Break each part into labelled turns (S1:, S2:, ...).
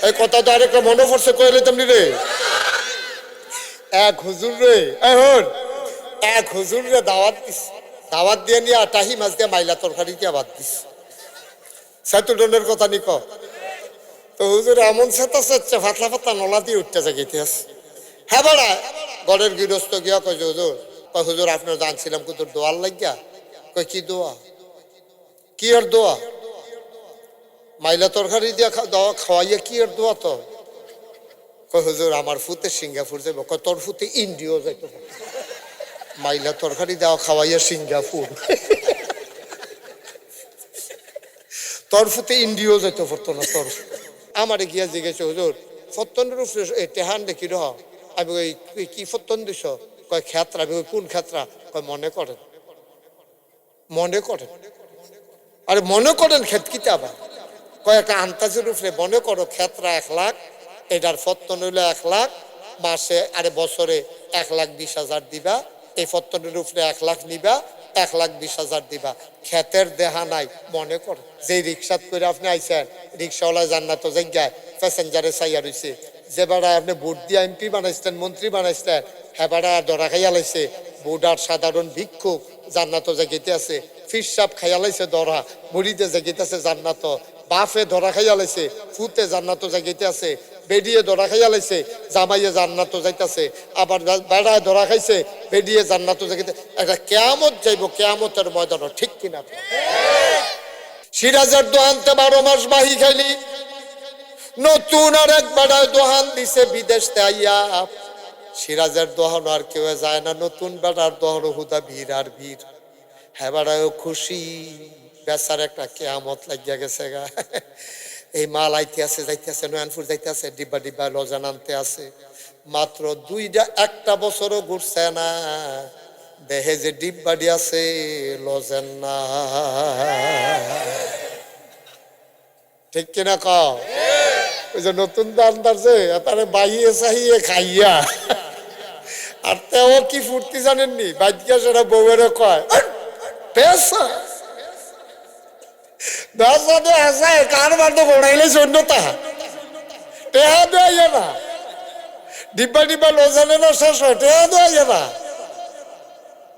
S1: এই কথা তো আরেকটা মনে পড়ছে কইলে তেমনি রে। এক হুজুর রে, এক হুজুর রে দাওয়াত দিস, দাওয়াত দিয়ে নিয়ে আটাহি মাছ দিয়ে মাইলা তরকারি দিয়ে ভাত দিস। সেতুটনের কথা নিক তো হুজুর এমন সেতা সেচ্ছে ফাতলা ফাতলা নলা দিয়ে উঠতে জাগিতে আছে। হ্যাঁ বড়া গড়ের গৃহস্থ গিয়া কয় যে হুজুর, কয় হুজুর আপনার জানছিলাম কুতুর দোয়ার লাগিয়া। কয় কি দোয়া? কি আর দোয়া? মাইলা তরকারি দিয়া দাওয়া খাওয়াইয়া কি আর দোয়া? তো কয় হুজুর আমার ফুতে সিঙ্গাপুর যাইব। কয় তোর ফুতে ইন্ডিয়াও যাইতে পারে। মাইলা তরকারি দেওয়া খাওয়াইয়া সিঙ্গাপুর, তোর ফুতে ইন্ডিয়াও যাইতে পারতো না তোর। আমারে গিয়া জিজ্ঞেস হুজুর ফত্তনের উপরে টেহান দেখি রহ। আমি ওই কি ফত্তন দিস? কয় ক্ষেত্রা। আমি ওই কোন ক্ষেত্রা? কয় মনে করেন, মনে করেন। আরে মনে করেন ক্ষেত কিতে আবার? কয় একটা আন্তাজের উপরে মনে করো ক্ষেত্রা 1 লাখ, এটার ফত্তন হইলো 1 লাখ, মাসে আরে বছরে 1,20,000 দিবা। এই ফত্তনের উপরে 1 লাখ নিবা, 1,20,000 দিবা। ক্ষেতের দেহা নাই মনে করো। যে রিক্সাত করে আপনি আইছেন, রিক্সাওয়ালা জান্নাত জায়গায় প্যাসেঞ্জারে চাইয়া রয়েছে। যে বেড়া আপনি ভোট দিয়ে এমপি বানাইছেন, মন্ত্রী বানাইছেন, হ্যাঁ বেড়া ধরা খাইয়া লাইছে। বুডার সাধারণ ভিক্ষুক জান্নাত জায়গাতে আছে। ফিরসাপ খাইয়া লাইছে ধরা, মুড়িতে জায়গাতে আছে জান্নাত। বাফে ধরা খাইয়া লাইছে, ফুতে জান্নাত জায়গাতে আছে। বেডিয়ে ধরা খাইয়া লাইছে, জামাইয়ে জান্নাত যাইতেছে। আবার বেড়ায় ধরা খাইছে, বেডিয়ে জান্নাত যাইতে। একটা কেয়ামত যাইব, কেয়ামতের ময়দান। ঠিক কিনা? সিরাজের দোহানতে 12 মাস বাহি খাইলি, নতুন আর এক বেড়ায় দোহান দিছে বিদেশ আইয়া। সিরাজের দোহান আর কেউ যায় না, নতুন বেড়ার দোহান হুদা ভিড় আর ভিড়। হ্যাঁ বেড়ায় খুশি, বেচার একটা কেয়ামত লাগিয়া গেছে গা। এই মাল আইতে আছে, যাইতে আছে, নয়নপুর যাইতে আছে, ডিব্বা ডিব্বা লজান আনতে আছে। মাত্র 1টা বছরও ঘুরছে না, দেহে যে ডিব্বাডি আছে লজেন না। ঠিক কিনা কও? ওই যে নতুন দানদার যে তারে বাইয়ে চাহিয়ে খাইয়া, আর তেও কি ফুর্তি জানেননি? বাইদিকা সেটা বউয়েরও কয় পেশা কার বান্ধব ওড়াইলে শূন্যতা টেহা দেয় না। ডিব্বা ডিব্বা লোজানে না শেষ হয়, টেহা দেয় না।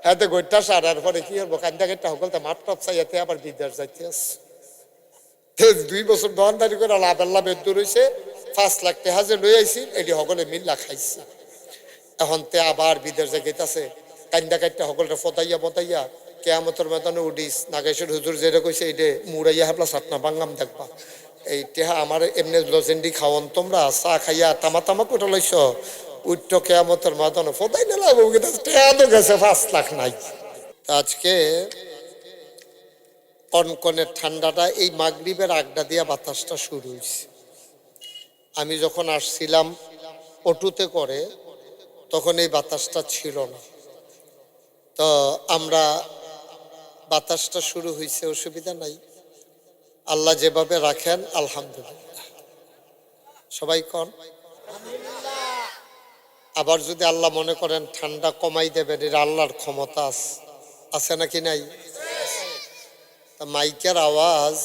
S1: হ্যাঁ তো গোটা সারার পরে কি হবো? কান্দা কেটটা সকল তো মাঠ টাপ চাইতে আবার বিদ্যার যাইতে আছে। 2 বছর দোকানদারি করে লাভ দূর হয়েছে। 5 লাখ টাকা যে লই আইছি, এটি সকলে মিল্লা খাইছে। এখন তে আবার বিদের জায়গাইতেছে, কান্দা কাটটা সকলটা ফতাইয়া ফতাইয়া কেয়ামতের ময়দানে উঠিস। নাগেশ্বর হুজুর যেটা কইছে এইটা মুড়াইয়া হাবলা সাতনা বাঙ্গাম দেখবা। এই টেহা আমার এমনি লজেন্ডি খাওয়ান, তোমরা চা খাইয়া তামা তামা কোটা লাইছ, উঠ্ট কেয়ামতের ময়দানে ফতাই না লাগবো। টেহা তো গেছে 5 লাখ নাই। আজকে কনকনের ঠান্ডাটা এই মাগরিবের আগডা দিয়া বাতাসটা শুরু হয়েছে। আমি যখন আসছিলাম অটোতে করে, তখন এই বাতাসটা ছিল না। তো আমরা বাতাসটা শুরু হয়েছে, অসুবিধা নাই। আল্লাহ যেভাবে রাখেন আলহামদুলিল্লাহ। সবাই কন আবার যদি আল্লাহ মনে করেন ঠান্ডা কমাই দেবেন, এর আল্লাহর ক্ষমতা আছে নাকি নাই? তা মাইকের আওয়াজ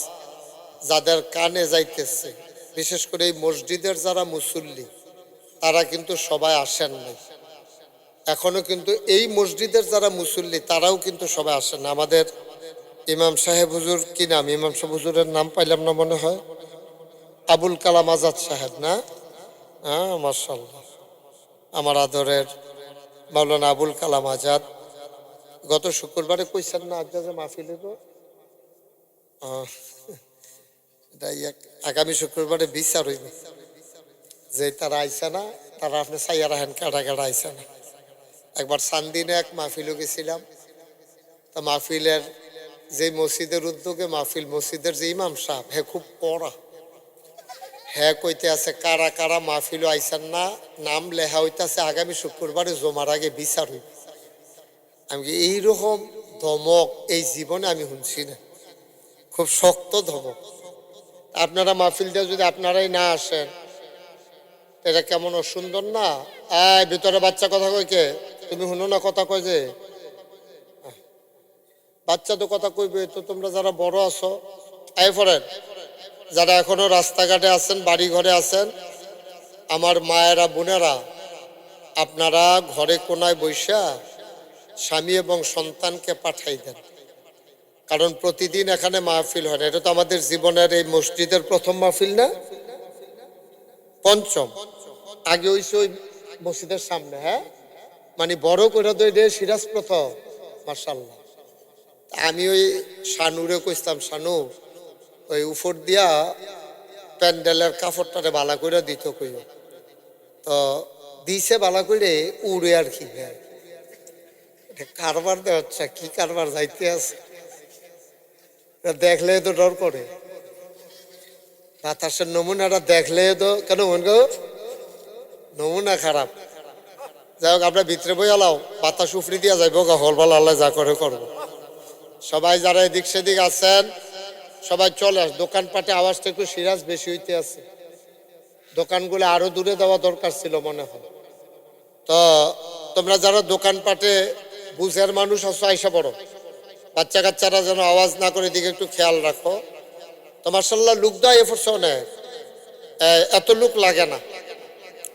S1: যাদের কানে যাইতেছে, বিশেষ করে এই মসজিদের যারা মুসল্লি, তারা কিন্তু সবাই আসেন নাই এখনো। কিন্তু এই মসজিদের যারা মুসল্লি তারাও কিন্তু সবাই আসেন না। আমাদের ইমাম সাহেব হুজুর, কি নাম ইমাম সাহেব হুজুরের নাম পাইলাম না মনে হয়, আবুল কালাম আজাদ সাহেব না? হ্যাঁ মাশাআল্লাহ, আমার আদরের মাওলানা আবুল কালাম আজাদ গত শুক্রবারে কইছেন না আজ্জাজে মাহফিল হইব। আগামী শুক্রবারে বিচার হইব। যে তারা আইসা না, তারা আপনি চাইয়া রাখেন কাটা কাটা আইসা না। একবার সান্দিনে এক মাহফিলও গেছিলাম। তা মাহফিলের যে মসজিদের উদ্যোগে মাহফিল, মসজিদের যে ইমাম সাহেব, হ্যাঁ খুব পড়া, হ্যাঁ কইতে আছে কারা কারা মাহফিলও আইসান না, নাম লেখা হইতেছে আগামী শুক্রবারে জমার আগে বিচার হইব। আমি এইরকম ধমক এই জীবনে আমি শুনছি না, খুব শক্ত ধমক। আপনারা মাহফিলটা যদি আপনারাই না আসেন, এটা কেমন অসুন্দর না? ভিতরে বাচ্চা কথা কই কে? তুমি শুনো না কথা কয় যে? বাচ্চা তো কথা কইবে, তো তোমরা যারা বড় আছো আয় ফরেন, যারা এখনো রাস্তাঘাটে আছেন, বাড়ি ঘরে আছেন, আমার মায়েরা বোনেরা, আপনারা ঘরে কোনায় বৈশা স্বামী এবং সন্তানকে পাঠাই দেন। কারণ প্রতিদিন এখানে মাহফিল হয় না। এটা তো আমাদের জীবনের এই মসজিদের প্রথম মাহফিল না, পঞ্চম। আগে হইছে ওই মসজিদের সামনে, হ্যাঁ, মানে বড় করে তো এটা সিরাজ প্রথম। মার্শাল্লাহ। আমি ওই শানুরে কইতাম, শানু ওই উপর দিয়া প্যান্ডেলের কাপড়টারে বালা করে দিত কইও, তো দিছে বালা করে উড়ে আর কি। হ্যাঁ, কারবার দেওয়া কি কারবার যাইতে আছে, দেখলে তো ডর করে। বাতাসের নমুনাটা দেখলে তো কেন মন গো নমুনা খারাপ। যাই হোক, আমরা ভিতরে বই আলাও, বাতাস উফরি দিয়া যাইব গা, হলবাল আল্লাহ যা করে করবো। সবাই যারা এদিক সেদিক আছেন সবাই চলে আস। দোকানপাটে আওয়াজটা একটু সিরাজ বেশি হইতে আছে, দোকানগুলো আরো দূরে দেওয়া দরকার ছিল মনে হয়। তো তোমরা যারা দোকানপাটে বুঝের মানুষ আছো আইসা পড়ো, বাচ্চা কাচ্চারা যেন আওয়াজ না করে, দিকে একটু খেয়াল রাখো। তো মার্শাল্লাহ লোক দেয় এফোর্স অনেক, এত লোক লাগে না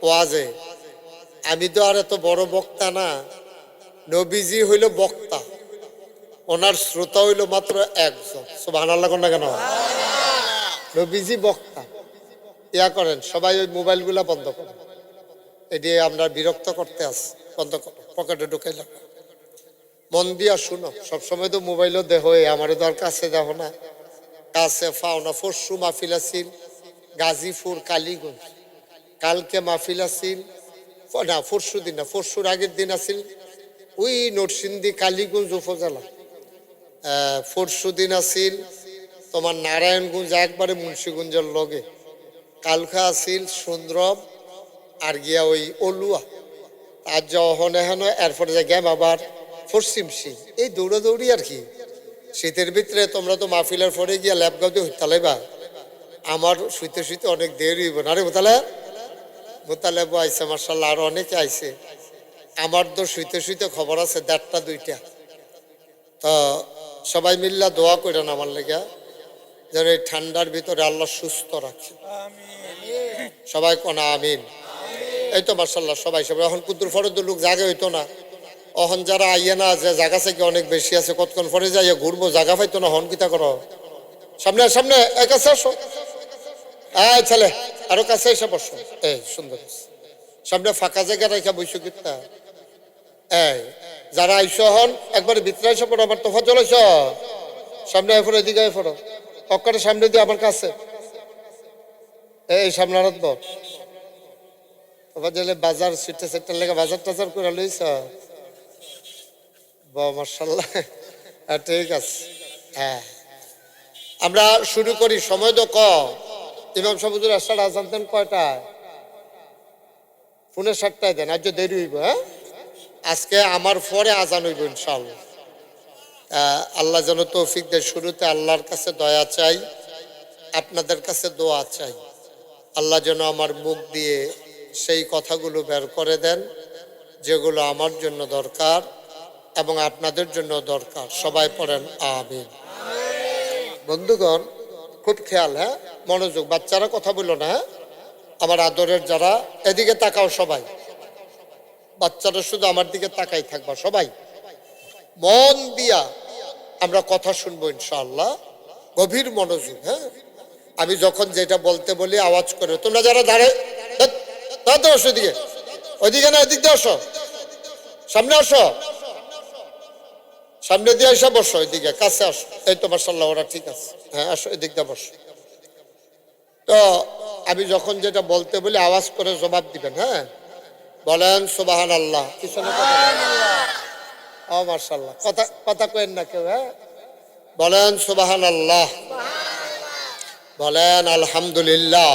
S1: ওয়াজে। আমি তো আর এত বড় বক্তা না, নবীজি হইল বক্তা, ওনার শ্রোতা হইল মাত্র একজন। সুবহানাল্লাহ না কেন? নবীজি বক্তা। ইয়া করেন সবাই, ওই মোবাইলগুলা বন্ধ করেন, এটি আমরা বিরক্ত করতে আসি, বন্ধ করো, পকেটে ঢুকাইলাম। মন দিয়া শুনো, সবসময় তো মোবাইলও দেহ, আমারও দর কাছে দেখো না, কাছে ফাও না। পরশু মাহফিল আছিল গাজীপুর কালীগঞ্জ, কালকে মাহফিল আছিল না, পরশু দিন না, পরশুর আগের দিন আছিল ওই নরসিংদী কালীগঞ্জ উপজেলা। পরশু দিন আছিল তোমার নারায়ণগঞ্জ, একবারে মুন্সিগঞ্জের লগে। কালকা আছিল সুন্দরম আর গিয়া ওই অলুয়া, আর যখন হেন এরপরে যে গেম আবার পশ্চিম সিং। এই দৌড়াদৌড়ি আর কি। শীতের ভিতরে তোমরা তো মাহফিলের পরে গিয়া ল্যাপগাঁও দিয়ে হইতালাইবা, আমার শুইতে শুইতে অনেক দেরি হইব না রে। মোতালেবও আইসে মার্শাল্লাহ, আরো অনেকে আইসে। আমার তো শুইতে শুইতে খবর আছে 1:30 2টা। তো সবাই মিল্লা দোয়া করেন আমার লেগা, যেন এই ঠান্ডার ভিতরে আল্লাহ সুস্থ রাখে। সবাই কোনা আমিন। এই তো মার্শাল্লাহ সবাই সবাই। এখন কুদ্দুর ফরদ লোক জায়গা হইতো না, অহন যারা আইয়ে না, যে জায়গা থেকে অনেক বেশি আছে, কতক্ষণ পরে যাইয়া ঘুরবো, জায়গা পাইতো না। হন কিতা করো, সামনে সামনে কাছে আসো, ছেলে আরো কাছে এসে বসো। এই সুন্দর সামনে ফাঁকা জায়গা রেখা বইসো কিতা। এই যারা আইসো হন একবারে ভিতরে এসে পড়ো, আমার তোফা চলেছ সামনে এফোড়ো, এদিকে এফোড়ো, অক্কারে সামনে দিয়ে আমার কাছে। এই সামনে আরত বল তোফা গেলে বাজার সিটে সেটার লেগে বাজার টাজার করে লইছ। মাশাআল্লাহ, ঠিক আছে। হ্যাঁ, আমরা শুরু করি, সময় তো কম। ইমাম সাহেব হুজুর আসলে আজান দেন কয়টায়? 7:45 দেন, আজ দেরি হইব। হ্যাঁ, আজকে আমার পরে আজান হইব ইনশাআল্লাহ। আল্লাহ যেন তৌফিক দেয়। শুরুতে আল্লাহর কাছে দয়া চাই, আপনাদের কাছে দোয়া চাই। আল্লাহ যেন আমার মুখ দিয়ে সেই কথাগুলো বের করে দেন যেগুলো আমার জন্য দরকার এবং আপনাদের জন্য দরকার। সবাই পড়েন আমিন। বন্ধুগণ খুব খেয়াল, হ্যাঁ, মনোযোগ, বাচ্চারা কথা বললো না। হ্যাঁ, আমার আদরের যারা, এদিকে তাকাও সবাই, বাচ্চারা শুধু আমার দিকে তাকাই থাকবা। সবাই মন দিয়া আমরা কথা শুনবো ইনশাআল্লাহ, গভীর মনোযোগ। হ্যাঁ, আমি যখন যেটা বলতে বলি আওয়াজ করে, তোমরা যারা দাঁড়ায় আসো, এদিকে ওইদিকে না, এদিক দিয়ে আসো, সামনে আসো, সামনে দিয়ে এসে বসো, এদিকে কাছে আসো। এই তো মাশাআল্লাহ, ওরা ঠিক আছে। হ্যাঁ, আসো, এদিক দিয়ে বসো। তো আমি যখন যেটা বলতে বলি আওয়াজ করে জবাব দিবেন। হ্যাঁ, বলেন সুবহানাল্লাহ। পিছনে ও মাশাআল্লাহ, কথা কথা কইেন না কেউ। হ্যাঁ, বলেন সুবহানাল্লাহ, বলেন আলহামদুলিল্লাহ,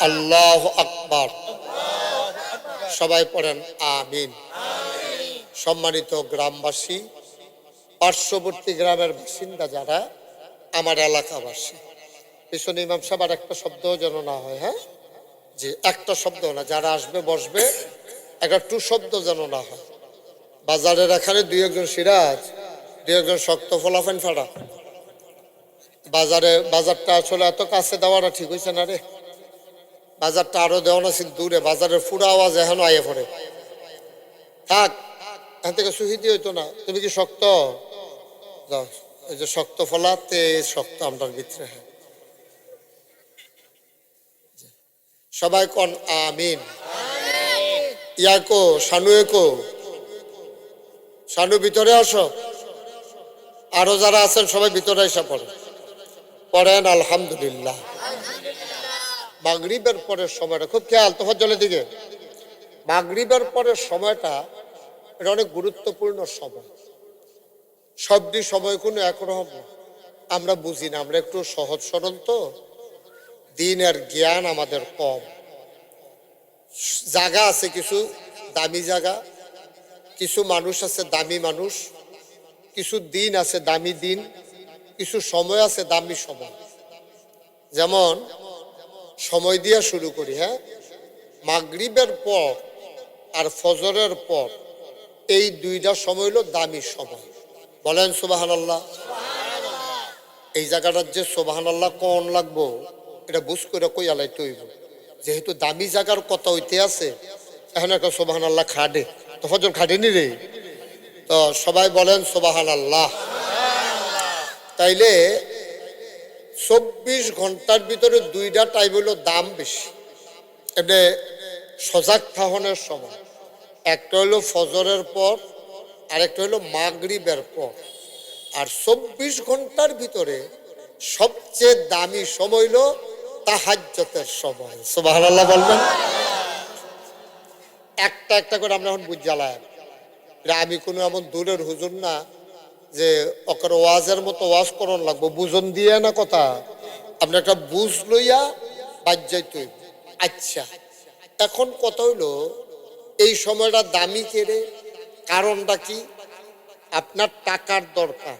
S1: আল্লাহু আকবার। সবাই পড়েন আমিন। সম্মানিত গ্রামবাসী, পার্শ্ববর্তী গ্রামের বাসিন্দা যারা, আমার এলাকাবাসী, পিছনে ইমাম সাহেব আর একটা শব্দও যেন না হয়। হ্যাঁ, যে একটা শব্দ না, যারা আসবে বসবে একটা টু শব্দ যেন না হয়। বাজারের এখানে 2-1 জন সিরাজ, 2-1 জন শক্ত ফলাফেন ফাড়া, বাজারটা আসলে এত কাছে দেওয়াটা ঠিক হয়েছে না রে। বাজারটা আরো দেওয়া না ছিল দূরে, বাজারের পুরো আওয়াজ এখনো আইয়ে পড়ে। থাক, এখান থেকে সুহিদি হইতো না। তুমি কি শক্ত? যাও, এই যে শক্ত ফলাতে শক্ত আমরার ভিতরে। সবাই কন আমিন। ইয়াকো শানু একো, শানু ভিতরে আসো। আরো যারা আছেন সবাই ভিতরে এসে পড়ে পড়েন আলহামদুলিল্লাহ। মাগরিবের পরের সময়টা খুব খেয়াল তোফাজ্জলের দিকে। মাগরিবের পরের সময়টা এটা অনেক গুরুত্বপূর্ণ সময়। সবটি সময় কোনো একরকম না, আমরা বুঝি না, আমরা একটু সহজ সরল তো, দিনের জ্ঞান আমাদের কম। জায়গা আছে কিছু দামি জায়গা, কিছু মানুষ আছে দামি মানুষ, কিছু দিন আছে দামি দিন, কিছু সময় আছে দামি সময়। যেমন সময় দিয়ে শুরু করি। হ্যাঁ, মাগরিবের পর আর ফজরের পর এই দুইটা সময় হলো দামি সময়। বলেন সুবহানাল্লাহ। এই জায়গাটার যে সুবহানাল্লাহ কোন লাগবো এটা বুঝ করে কই আলাইতে হইব, যেহেতু দামি জায়গার কথা হইতে আছে। এখন একটা সুবহানাল্লাহ খাটে তো, ফজর খাটেনি রে। তো সবাই বলেন সুবহানাল্লাহ। তাইলে 24 ঘন্টার ভিতরে দুইটা টাইম হইলো দাম বেশি, এমনি সজাগ থাহনের সময়। একটা হইলো ফজরের পর, আরেকটা হইলো মাগরিবের পর। আর 24 ঘন্টার ভিতরে সবচেয়ে দামি সময় হইলো তাহাজ্জুদের সময়। সুবহানাল্লাহ বলবেন। একটা একটা করে আমরা এখন বুঝালাম। আমি কোনো এমন দূরের হুজুর না যে ওকে ওয়াজের মতো ওয়াজ করন লাগবো, বুঝন দিয়ে না কথা। আপনি একটা বুঝ লইয়া বাজ্যাইতে। আচ্ছা, এখন কথা হইলো এই সময়টা দামি কেড়ে, কারণটা কি? আপনার টাকার দরকার।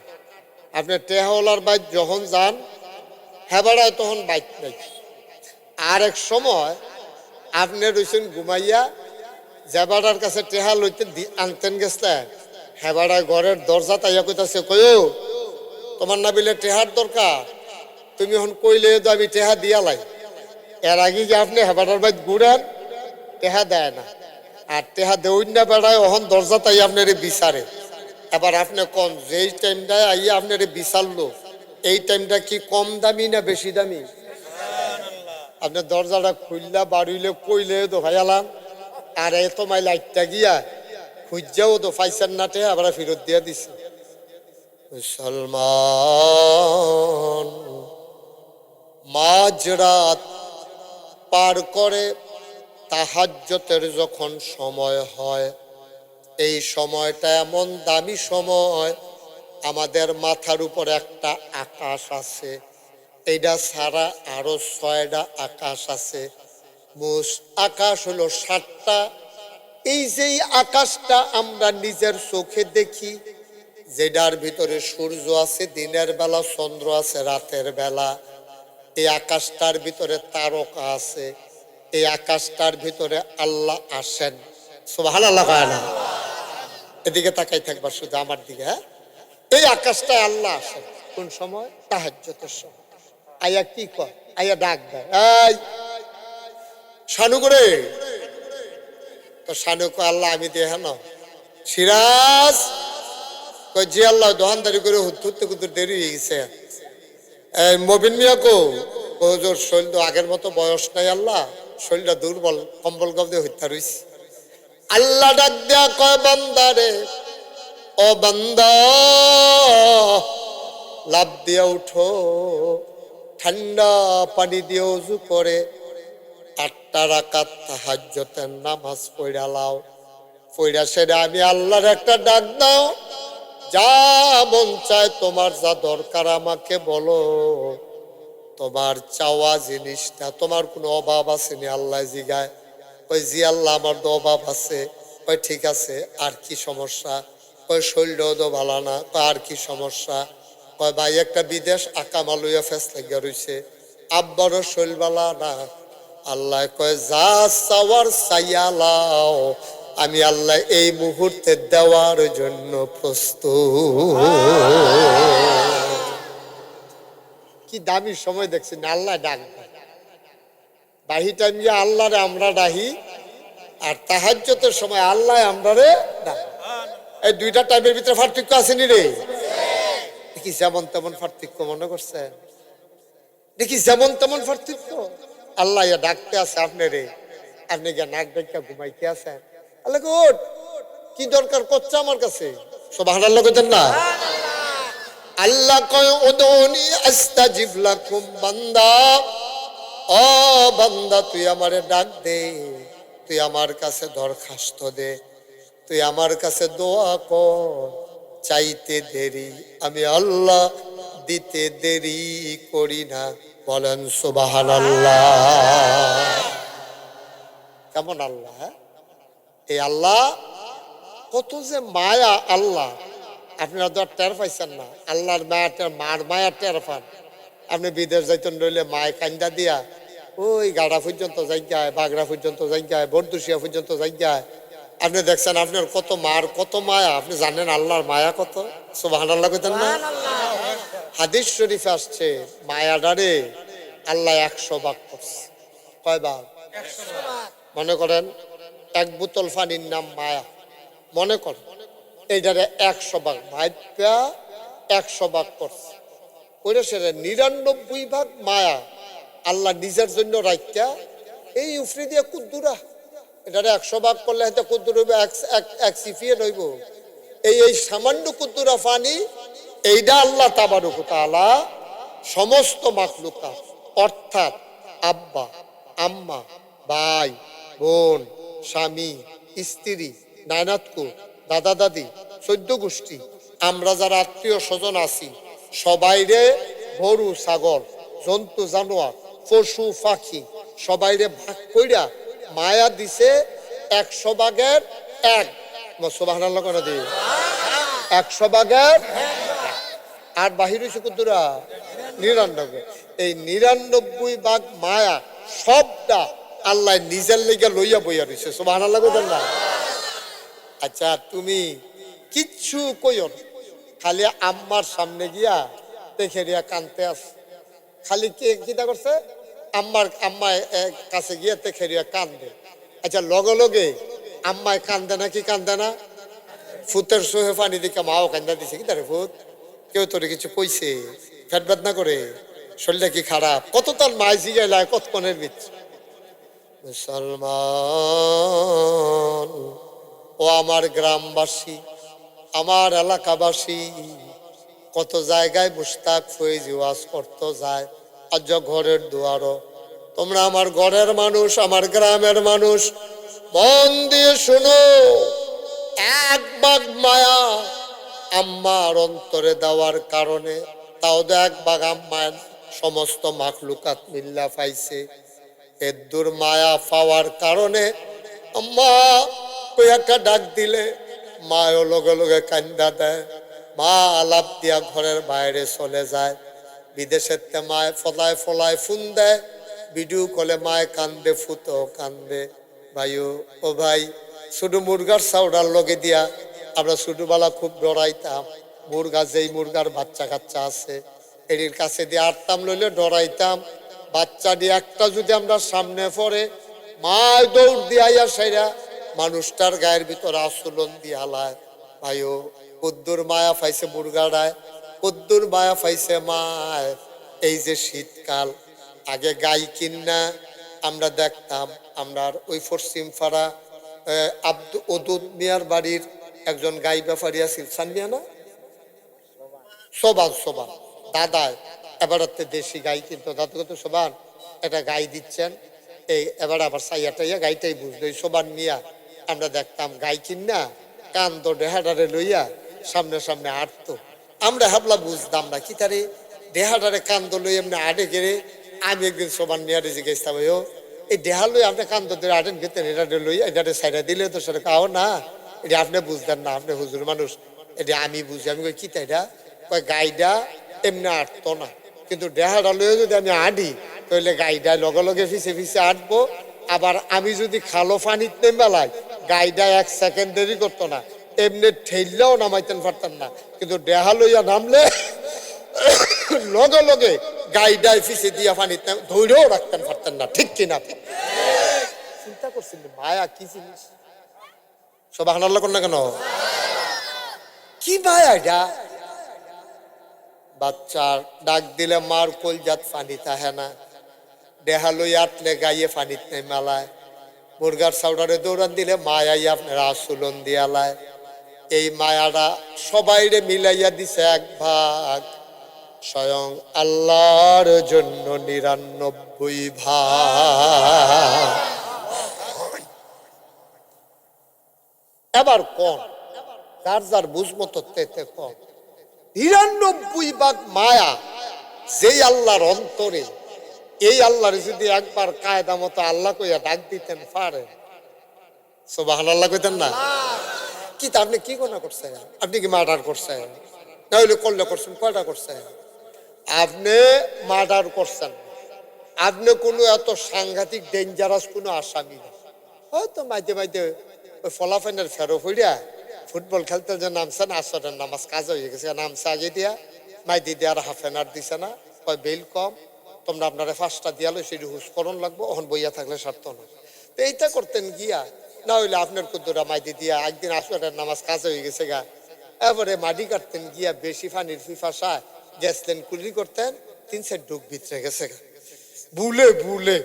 S1: আপনি টেহাওয়ালার বাইক যখন যান হেবাড়ায় তখন বাইক নাই। আর এক সময় আপনি রয়েছেন ঘুমাইয়া, জেবাড়ার কাছে টেহা লইতে আনতেন গেছলেন, হেবাড়ায় ঘরের দরজা তাইয়া কইতাছে, কইও তোমার না বিলে টেহার দরকার, তুমি এখন কইলে তো আমি টেহা দিয়া লাই। এর আগে যে আপনি হেবাড়ার বাইক ঘুরেন, টেহা দেয় না। আর টেহা দেউন না বেড়ায়, ওহন দরজা তাই আপনার বিচারে। এবার আপনি কম যেই টাইমটায় আইয়া আপনার বিচারলো, এই টাইমটা কি কম দামি না বেশি দামি? আপনার দরজাটা খুললা বাড়িলে কইলে তো ভাইয়ালাম, আর এত মাই লাইটটা গিয়া খুঁজাও তো পাইছেন না, টেহা আবার ফেরত দিয়া দিছে। মুসলমান মাঝরাত পার করে তাহাজ্জুদের যখন সময় হয়, এই সময়টা এমন দামি সময়। আমাদের মাথার উপর একটা আকাশ আছে, এইটা ছাড়া আরো 6টা আকাশ আছে। মোট আকাশ হলো 7টা। এই যে আকাশটা আমরা নিজের চোখে দেখি, যেটার ভিতরে সূর্য আছে দিনের বেলা, চন্দ্র আছে রাতের বেলা। এই আকাশটার ভিতরে তারকা আছে, এই আকাশটার ভিতরে আল্লাহ আসেন। সুবহানাল্লাহ কয় না? এদিকে তাকাই থাকবা শুধু আমার দিকে। হ্যাঁ, এই আকাশটায় আল্লাহ আসেন কোন সময়? তাহাজ্জুদের সময়। আয়া কি কয়? আয়া ডাক দেয়, এই শানু করে। তো শানু কয়, আল্লাহ আমি দেহ না। সিরাজ কয়, জি আল্লাহ। দোকানদারি করে হুত্তুরতে কুতুর দেরি হয়ে গেছে। মবিন মিয়া কো? হুজুর শরীর তো আগের মতো বয়স নাই আল্লাহ, শরীরটা দুর্বল, কম্বল গব দিয়ে হত্যা রয়েছে। আল্লাহ ডাক দেয়া কয়, বান্দারে, ও বান্দা লাভ দিয়া উঠো, ঠান্ডা পানি দিয়ে ওযু করে 8টা রাকাত তাহাজ্জুদের নামাজ পড়া লাও। পড়া সেরে আমি আল্লাহর একটা ডাক দাও, যা মন চায় তোমার যা দরকার আমাকে বলো। তোমার চাওয়া জিনিসটা, তোমার কোনো অভাব আছে নি? আল্লাহ জিগায়। কই জি আল্লাহ, আমার তো অভাব আছে। কই ঠিক আছে, আর কি সমস্যা? কই শরীরও তো ভালো না। কই আর কি সমস্যা? কয় ভাই একটা বিদেশ আকামা লইয়া ফেস লাগিয়া রইছে, আব্বারও শরীর ভালো না। আল্লাহ কয়, যা চাওয়ার চাইয়া লাও, আমি আল্লাহ এই মুহূর্তে দেওয়ার জন্য প্রস্তুত। কি দামি সময় দেখছি না, আল্লাহ ডাক দেয়। বাহি টাইম গিয়ে আল্লাহরে আমরা ডাহি, আর তাহাজ্জুদের সময় আল্লাহ আমরারে ডাক। এই দুইটা টাইমের ভিতরে পার্থক্য আসেনি রে? দেখি যেমন তেমন পার্থক্য মনে করছেন? দেখি যেমন তেমন পার্থক্য। আল্লাহ ডাকতে আছে আপনি রে, আপনি গিয়ে নাক ডাক্কা ঘুমাইতে আছেন। আল্লাহ গুড, কি দরকার করছে আমার কাছে? সুবহানাল্লাহ কইতেন না? আল্লাহ কয় উদুনি আস্তাজিব লাকুম, বান্দা ও বান্দা তুই আমারে ডাক দে, তুই আমার কাছে দরখাস্ত দে, তুই আমার কাছে দোয়া কর, চাইতে দেরি আমি আল্লাহ দিতে দেরি করি না। বলেন সুবহানাল্লাহ। কেমন আল্লাহ! এই আল্লাহ কত যে মায়া আল্লাহ, আপনারা তো আর টের পাইছেন না। আল্লাহর মায়াটা, মার মায়া টের পান। আপনি বিদেশ যাইতেন রইলে মায় কান্দা দিয়া ওই গাড়া পর্যন্ত জায়গায়, বাগড়া পর্যন্ত জায়গায়, বরদুশিয়া পর্যন্ত জায়গায় আপনি দেখছেন আপনার কত মার কত মায়া। আপনি জানেন আল্লাহর মায়া কত? সুবহানাল্লাহ কইতেন না? হাদিস শরীফে আসছে মায়াডারে আল্লাহ 100 ভাগ করছে। কয় ভাগ? মনে করেন এক বোতল পানির নাম মায়া, মনে করেন এইটারে 100 ভাগ ভাইপা 100 ভাগ করছে। ওইটা সেটা 99 ভাগ মায়া আল্লাহ নিজের জন্য রাখা এই উফরি দিয়ে কুদ্দুরা। এটারে 100 ভাগ করলে হয়তো কুদ্দুর হইব এক সিফিয়ে রইব। এই সামান্য কুদ্দুরা পানি এইটা আল্লাহ তাবারক ওয়া তাআলা সমস্ত মাখলুকাত অর্থাৎ আব্বা আম্মা, ভাই বোন, স্বামী স্ত্রী, নানাতকু, দাদা দাদি, 14 গোষ্ঠী, আমরা যারা আত্মীয় স্বজন আছি সবাইরে গরু ছাগল জন্তু জানোয়ার পশু পাখি সবাইরে ভাগ কইরা মায়া দিছে 100 ভাগের 1। সুবহানাল্লাহ করে দিই 100 ভাগের। আর বাহির হইছে কুতুরা 99। এই 99 ভাগ মায়া সবটা আল্লাহ নিজের লেগে লইয়া বইয়া রইছে। সুবহানাল্লাহ কইতেন না? আচ্ছা তুমি কিচ্ছু কইও না, খালি আম্মার সামনে গিয়া দেখে রিয়া কানতে আস। খালি কে কিটা করছে? আম্মার কাছে গিয়ে দেখে রিয়া কান্দে। আচ্ছা লগে লগে আম্মায় কান্দে না কি কান্দে না? ফুতের সোহে পানি দিকে মাও কান্দা দিছে কি তারে ফুত? কেউ তোরে কিছু কইছে? ফেট বেদনা করে শরীরটা কি খারাপ? কত তার মায় জিগাইলায় কতক্ষণের ভিতরে। মুসলমান ও আমার গ্রামবাসী, আমার এলাকাবাসী, কত জায়গায় মুশতাক ফয়েজ ওয়াজ করতে যায়। আজ ঘরের দুয়ারও তোমরা আমার ঘরের মানুষ, আমার গ্রামের মানুষ, মন দিয়ে শুনো। 1 ভাগ মায়া আম্মার অন্তরে দেওয়ার কারণে, তাও 1 ভাগ আম্মার সমস্ত মাখলুকাত মিল্লা পাইছে। এদ্দুর মায়া পাওয়ার কারণে আম্মা ওই একটা ডাক দিলে মায়ও লগে লগে কান্দা দেয়। মা আলাপ দিয়া ঘরের বাইরে চলে যায়। বিদেশের মায় ফলায় ফলায় ফোন দেয়, ভিডিও কলে মায় কান্দে, ফুতো কান্দে। ভাইও ও ভাই, শুধু মুরগার চাউডার লগে দিয়া আমরা ছোটবেলা খুব ডরাইতাম। মুরগা, যেই মুরগার বাচ্চা কাচ্চা আছে এর কাছে দিয়ে আটতাম, লইলে ডরাইতাম। বাচ্চা দিয়ে একটা যদি আমরা সামনে পড়ে মায় দৌড় দিয়া সেরা মানুষটার গায়ের ভিতরে আচলন দিয়ে হালায়। ভাইও কদ্দুর মায়া পাইছে মুরগাড়ায়, কদ্দুর মায়া পাইছে মায়। এই যে শীতকাল, আগে গাই কিনা আমরা দেখতাম, আমরা ওই পশ্চিম পাড়া অদুত মিয়ার বাড়ির একজন গাই ব্যাপারী আছিল, সানমিয়া না, সোবান দাদায় এবার দেশি গাই কিন্তু দাদা কত সোবান একটা গাই দিচ্ছেন। এই এবার আবার সাইয়াটাইয়া গাইটাই বুঝলো। এই সোবান মিয়া আমরা দেখতাম গাই কিনা কান্দ ডেহাডারে লইয়া সামনে সামনে আটতো। আমরা হাবলা বুঝতাম না কি তারে ডেহাডারে কান্দ লই এমনি আটে গেড়ে। আমি একদিন সোবান মিয়ারে জিজ্ঞেসতাম, এই ডেহা লই আপনি কান্দ ধরে আটেন গেতেন, এটা লইয়া এটারে সাইডা দিলে তো সেটা কাও না, এটা আপনি বুঝতেন না, আপনি হুজুর মানুষ, এটা আমি বুঝি। আমি কই কি তাইটা? কয় গাইডা এমনি আটতো না, কিন্তু ডেহাডা লইয়া যদি আমি আডি তাহলে গাইডা লগে লগে ফিসে ফিসে আটবো। আবার আমি যদি খালো পানিতে মেলাই গাইডা 1 সেকেন্ড দেরি করতো না, এমনি ঠেললেও নামাইতেন পারতেন না। কিন্তু ডেহা লইয়া নামলে লগে লগে গাইডায় ফিসে দিয়া পানিতে ধৈর্যও রাখতেন পারতেন না, ঠিক কিনা? চিন্তা করছেন মায়া কি জিনিস? সুবহানাল্লাহ কোন না কেন? কি মায়া এটা? বাচ্চার ডাক দিলে মার কলজাত পানি তাহে না, দেহালই আটলে গাইয়ে পানিত নেই মেলায়, মুরগার চাউডারে দৌড়ান দিলে মায়াই আপনারা আসুলন দিয়ালায়। এই মায়াটা সবাইরে মিলাইয়া দিছে এক ভাগ, স্বয়ং আল্লাহর জন্য ৯৯ ভাগ। এবার কম যার যার বুঝমতো তেতে কম ৯৯ ভাগ মায়া যেই আল্লাহর অন্তরে, এই আল্লাহর যদি একবার কায়দা মতো আল্লাহ কইয়া ডাক দিতেন পারে, সুবহানাল্লাহ কইতেন না? কি তা আপনি কি গুনাহ করছেন? আপনি কি মার্ডার করছেন? না হইলে করলে করছেন, কয়টা করছেন? আপনি মার্ডার করছেন, আপনি কোনো এত সাংঘাতিক ডেঞ্জারাস কোনো আসামি না। হয়তো মাঝে মাঝে ওই ফলাফাইনের ফেরো ফইরা ফুটবল খেলতে যে নামছেন, আসরের নামাজ কাজ হয়ে গেছে, নামছে আগে দিয়া মাইদি দিয়ে আর হাফ এনার দিছে না, কয় বেল কম, তোমরা আপনারা 5টা দিয়ালো সেটি হুসকরণ লাগবো, ওখান বইয়া থাকলে সার্থ না। তো এইটা করতেন গিয়া, না হইলে আপনার কুদ্দুরা মাইদি দিয়া একদিন আসরের নামাজ কাজ হয়ে গেছে গা, এবারে মাটি কাটতেন গিয়া বেশি পানির পিপাসায় গেছলেন কুলি করতেন, 3-4 ডুব ভিতরে গেছে গা ভুলে ভুলে।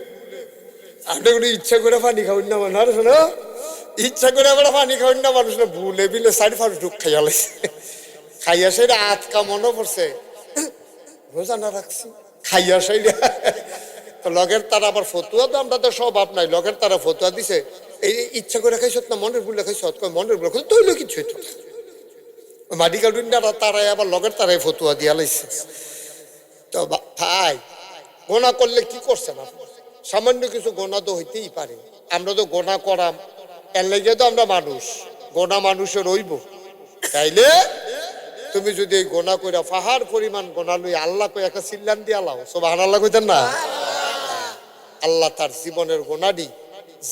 S1: আপনি কোনো ইচ্ছা করে পানি খাওয়ান না মানুষ, শোনো, ইচ্ছা করে আমরা পানি খাওয়ান না মানুষ না, ভুলে বিলে 4-5 ডুব খাইয়া লাইছে। খাইয়া সেটা আতকা মনে পড়ছে, রোজা না রাখছি, খাইয়া সেইটা তো লগের তারা আবার ফতুয়া, তো আমরা তো স্বভাব নাই, লগের তারা ফতুয়া দিছে, এই ইচ্ছা করে খাইছ না, মনের ভুলে খাইছ, মনের ভুলে খাইছ তৈল কিছু হইতো না। মাটি কাটুন তারাই আবার লগের তারাই ফতুয়া দিয়া লাইছে। তো ভাই গোনা করলে কি করছেন আপনি? সামান্য কিছু গোনা তো হইতেই পারে, আমরা তো গোনা করাম, এর লেগে তো আমরা মানুষ, গোনা মানুষের রইব। তাইলে তুমি যদি এই গোনা কইরা পাহাড় পরিমাণ গোনা লই আল্লাহ কই একটা চিল্লান দিয়া লাও, সুবহানাল্লাহ কইতেন না? আল্লাহ তার জীবনের গোনাডি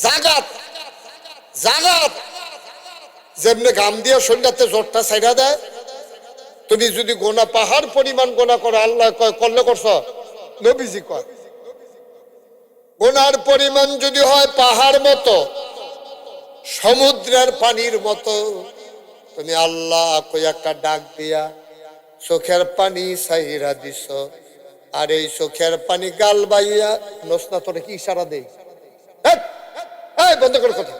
S1: জাগাত জাগাত যেমনি গাম দিয়া শরীরটাতে জোরটা ছাইড়া দেয়, তুমি যদি গোনা পাহাড় পরিমাণ গোনা করো, আল্লাহ কয় করলে করছ, নবীজি কয় গোনার পরিমাণ যদি হয় পাহাড় মতো, সমুদ্রের পানির মতো, তুমি আল্লাহ কই একটা ডাক দিয়া চোখের পানি ছাইরা দিছ, আর এই চোখের পানি গাল বাইয়া নসনা, তোরে কি ইশারা দেই? বন্ধ করে কথা,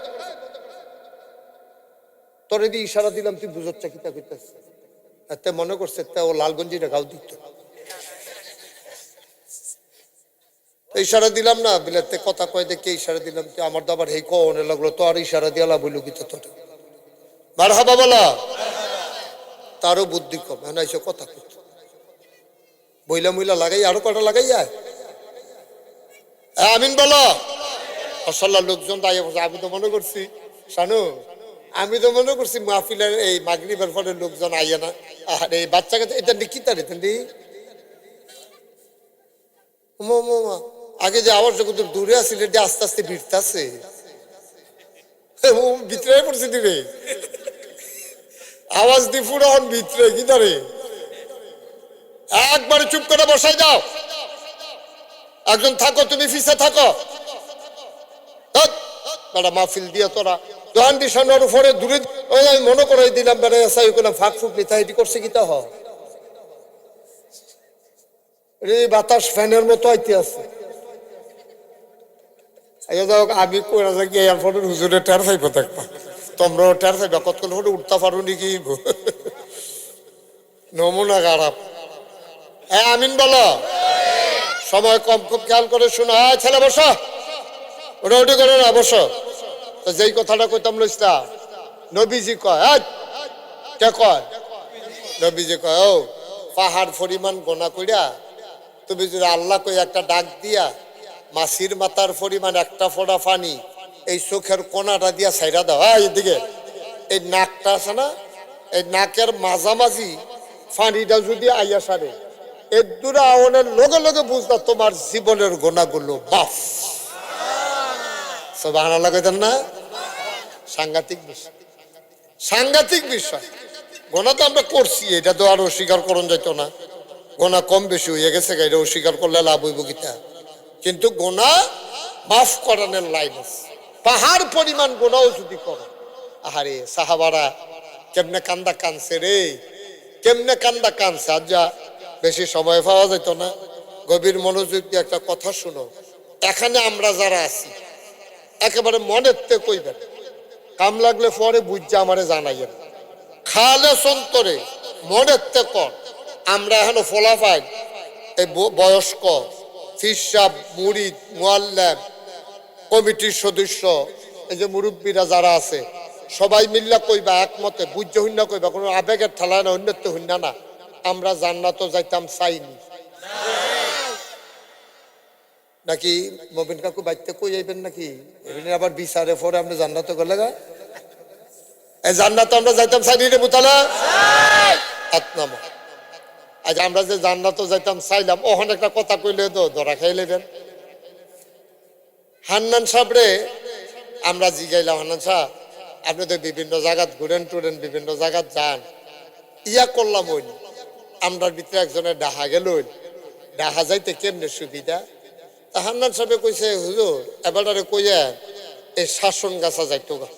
S1: তোরে দিয়ে ইশারা দিলাম, তুই বুঝচ্ছে কিতা কইতাছিস? এতে মনে করছে ও লালগঞ্জিটা গাও দিত, ইশারা দিলাম না বিলাতে কথা কয় দেখে ইশারা দিলাম, তুই আমার তো আবার হেই কনে লাগলো, তো আর ইশারা দিয়ে আলা বইল কি তোর মারহাবা বলা, তারও বুদ্ধি কম, হ্যাঁ এসে কথা কইত বইলা মইলা লাগাই, আরো কটা লাগাই যায়। আমিন বলো। অসল্লা লোকজন দাঁড়িয়ে বসে, আমি তো মনে করছি শানু, আমি তো মনে করছি মাহফিলের এই মাগরিবের পরে লোকজন আইয়া না, আর এই বাচ্চাকে এটা কি তার আগে যে আওয়াজ যখন দূরে আসছিল, আস্তে আস্তে ভিড়তাছে, ভিতরে পড়ছে দিবে আওয়াজ দি পুরো ভিতরে কি তারে, একবারে চুপ করে বসাই দাও, একজন থাকো, তুমি ফিসে থাকো, মাহফিল দিয়া তোরা যখন দিশানোর উপরে দূরে, আমি মনে করাই দিলাম বেড়ে ফাঁক ফুক নিতা এটি করছে কিতা হ রে, বাতাস ফ্যানের মতো আইতে আছে। আমি কইরা যাই এয়ারপোর্টের হুজুরে টের চাইবো, দেখবা তোমরাও টের চাইবা, কতক্ষণ হলে উঠতে পারো নাকি নমুনা খারাপ। হ্যাঁ আমিন বলো। সময় কম, খুব খেয়াল করে শোনো। হ্যাঁ ছেলে বসো, ওটা ওটি করে না, বসো। তো যেই কথাটা কইতাম লইস্তা, নবীজি কয়, কে কয়? নবীজি কয়, ও পাহাড় পরিমাণ গোনা কইরা তুমি যদি আল্লাহ কই একটা ডাক দিয়া মাছির মাথার পরিমাণ একটা ফোঁটা পানি এই চোখের কোনাটা দিয়া ছাইরা দাও, এইদিকে এই নাকটা আছে না, এই নাকের মাঝামাঝি পানিটা যদি আইয়া সারে, এর দূরে আওয়ানের লগে লগে বুঝলা তোমার জীবনের গোনাগুলো বাফ। সুবহানাল্লাহ কইতেন না? সাংঘাতিক বিষয়, সাংঘাতিক বিষয়। গোনা তো আমরা করছি, এটা তো আর অস্বীকার করন যাইতো না। গোনা কম বেশি হয়ে গেছে গাইরে অস্বীকার করলে লাভ হইব গীতা, কিন্তু গোনা মাফ করানোর লাইন আছে। পাহাড় পরিমাণ গোনাও যদি করো, আহারে সাহাবারা কেমনে কান্দা কানছে রে, কেমনে কান্দা কানছে। আজ যা বেশি সময় পাওয়া যেত না, গভীর মনোযোগ দিয়ে একটা কথা শুনো। এখানে আমরা যারা আছি একেবারে মনের তে কইবেন, কাম লাগলে পরে বুঝছে আমারে জানাইয়েন, খালে সন্তরে মনের তে কর। আমরা এখনো ফলাফাই এই বয়স্ক ফিরসাব মুরিদ মুআল্লিম কমিটির সদস্য, এই যে মুরব্বীরা যারা আছে সবাই মিল্লা কইবা একমতে বুঝ্য হইনা কইবা, কোনো আবেগের ঠেলায় না, অন্যত্ব হইনা না। আমরা জান্নাতও যাইতাম চাইনি নাকি? মবিন কাকু বাইতে কই যাইবেন নাকি? এমনি আবার বিচারে পরে আপনি জান্নাতে গেলে গা এই জান্নাত আমরা যাইতাম চাইনি রে মুতালা আত্মামা। আজ আমরা যে জান্নাতও যাইতাম চাইলাম, ওখানে একটা কথা কইলে তো ধরা খাই লেবেন। হান্নান সাহেবরে আমরা জিগাইলাম, হান্নান সাহেব আপনি তো বিভিন্ন জায়গাত ঘুরেন টুরেন, বিভিন্ন জায়গাত যান, ইয়া করলাম ওই আমরার ভিতরে একজনের ডাহা গেল, ডাহা যাইতে কেমনে সুবিধা। তা হান্নান সাহেব কইছে, হুজুর এবারে কইয়া এই শাসন গাছা যাইতো গা,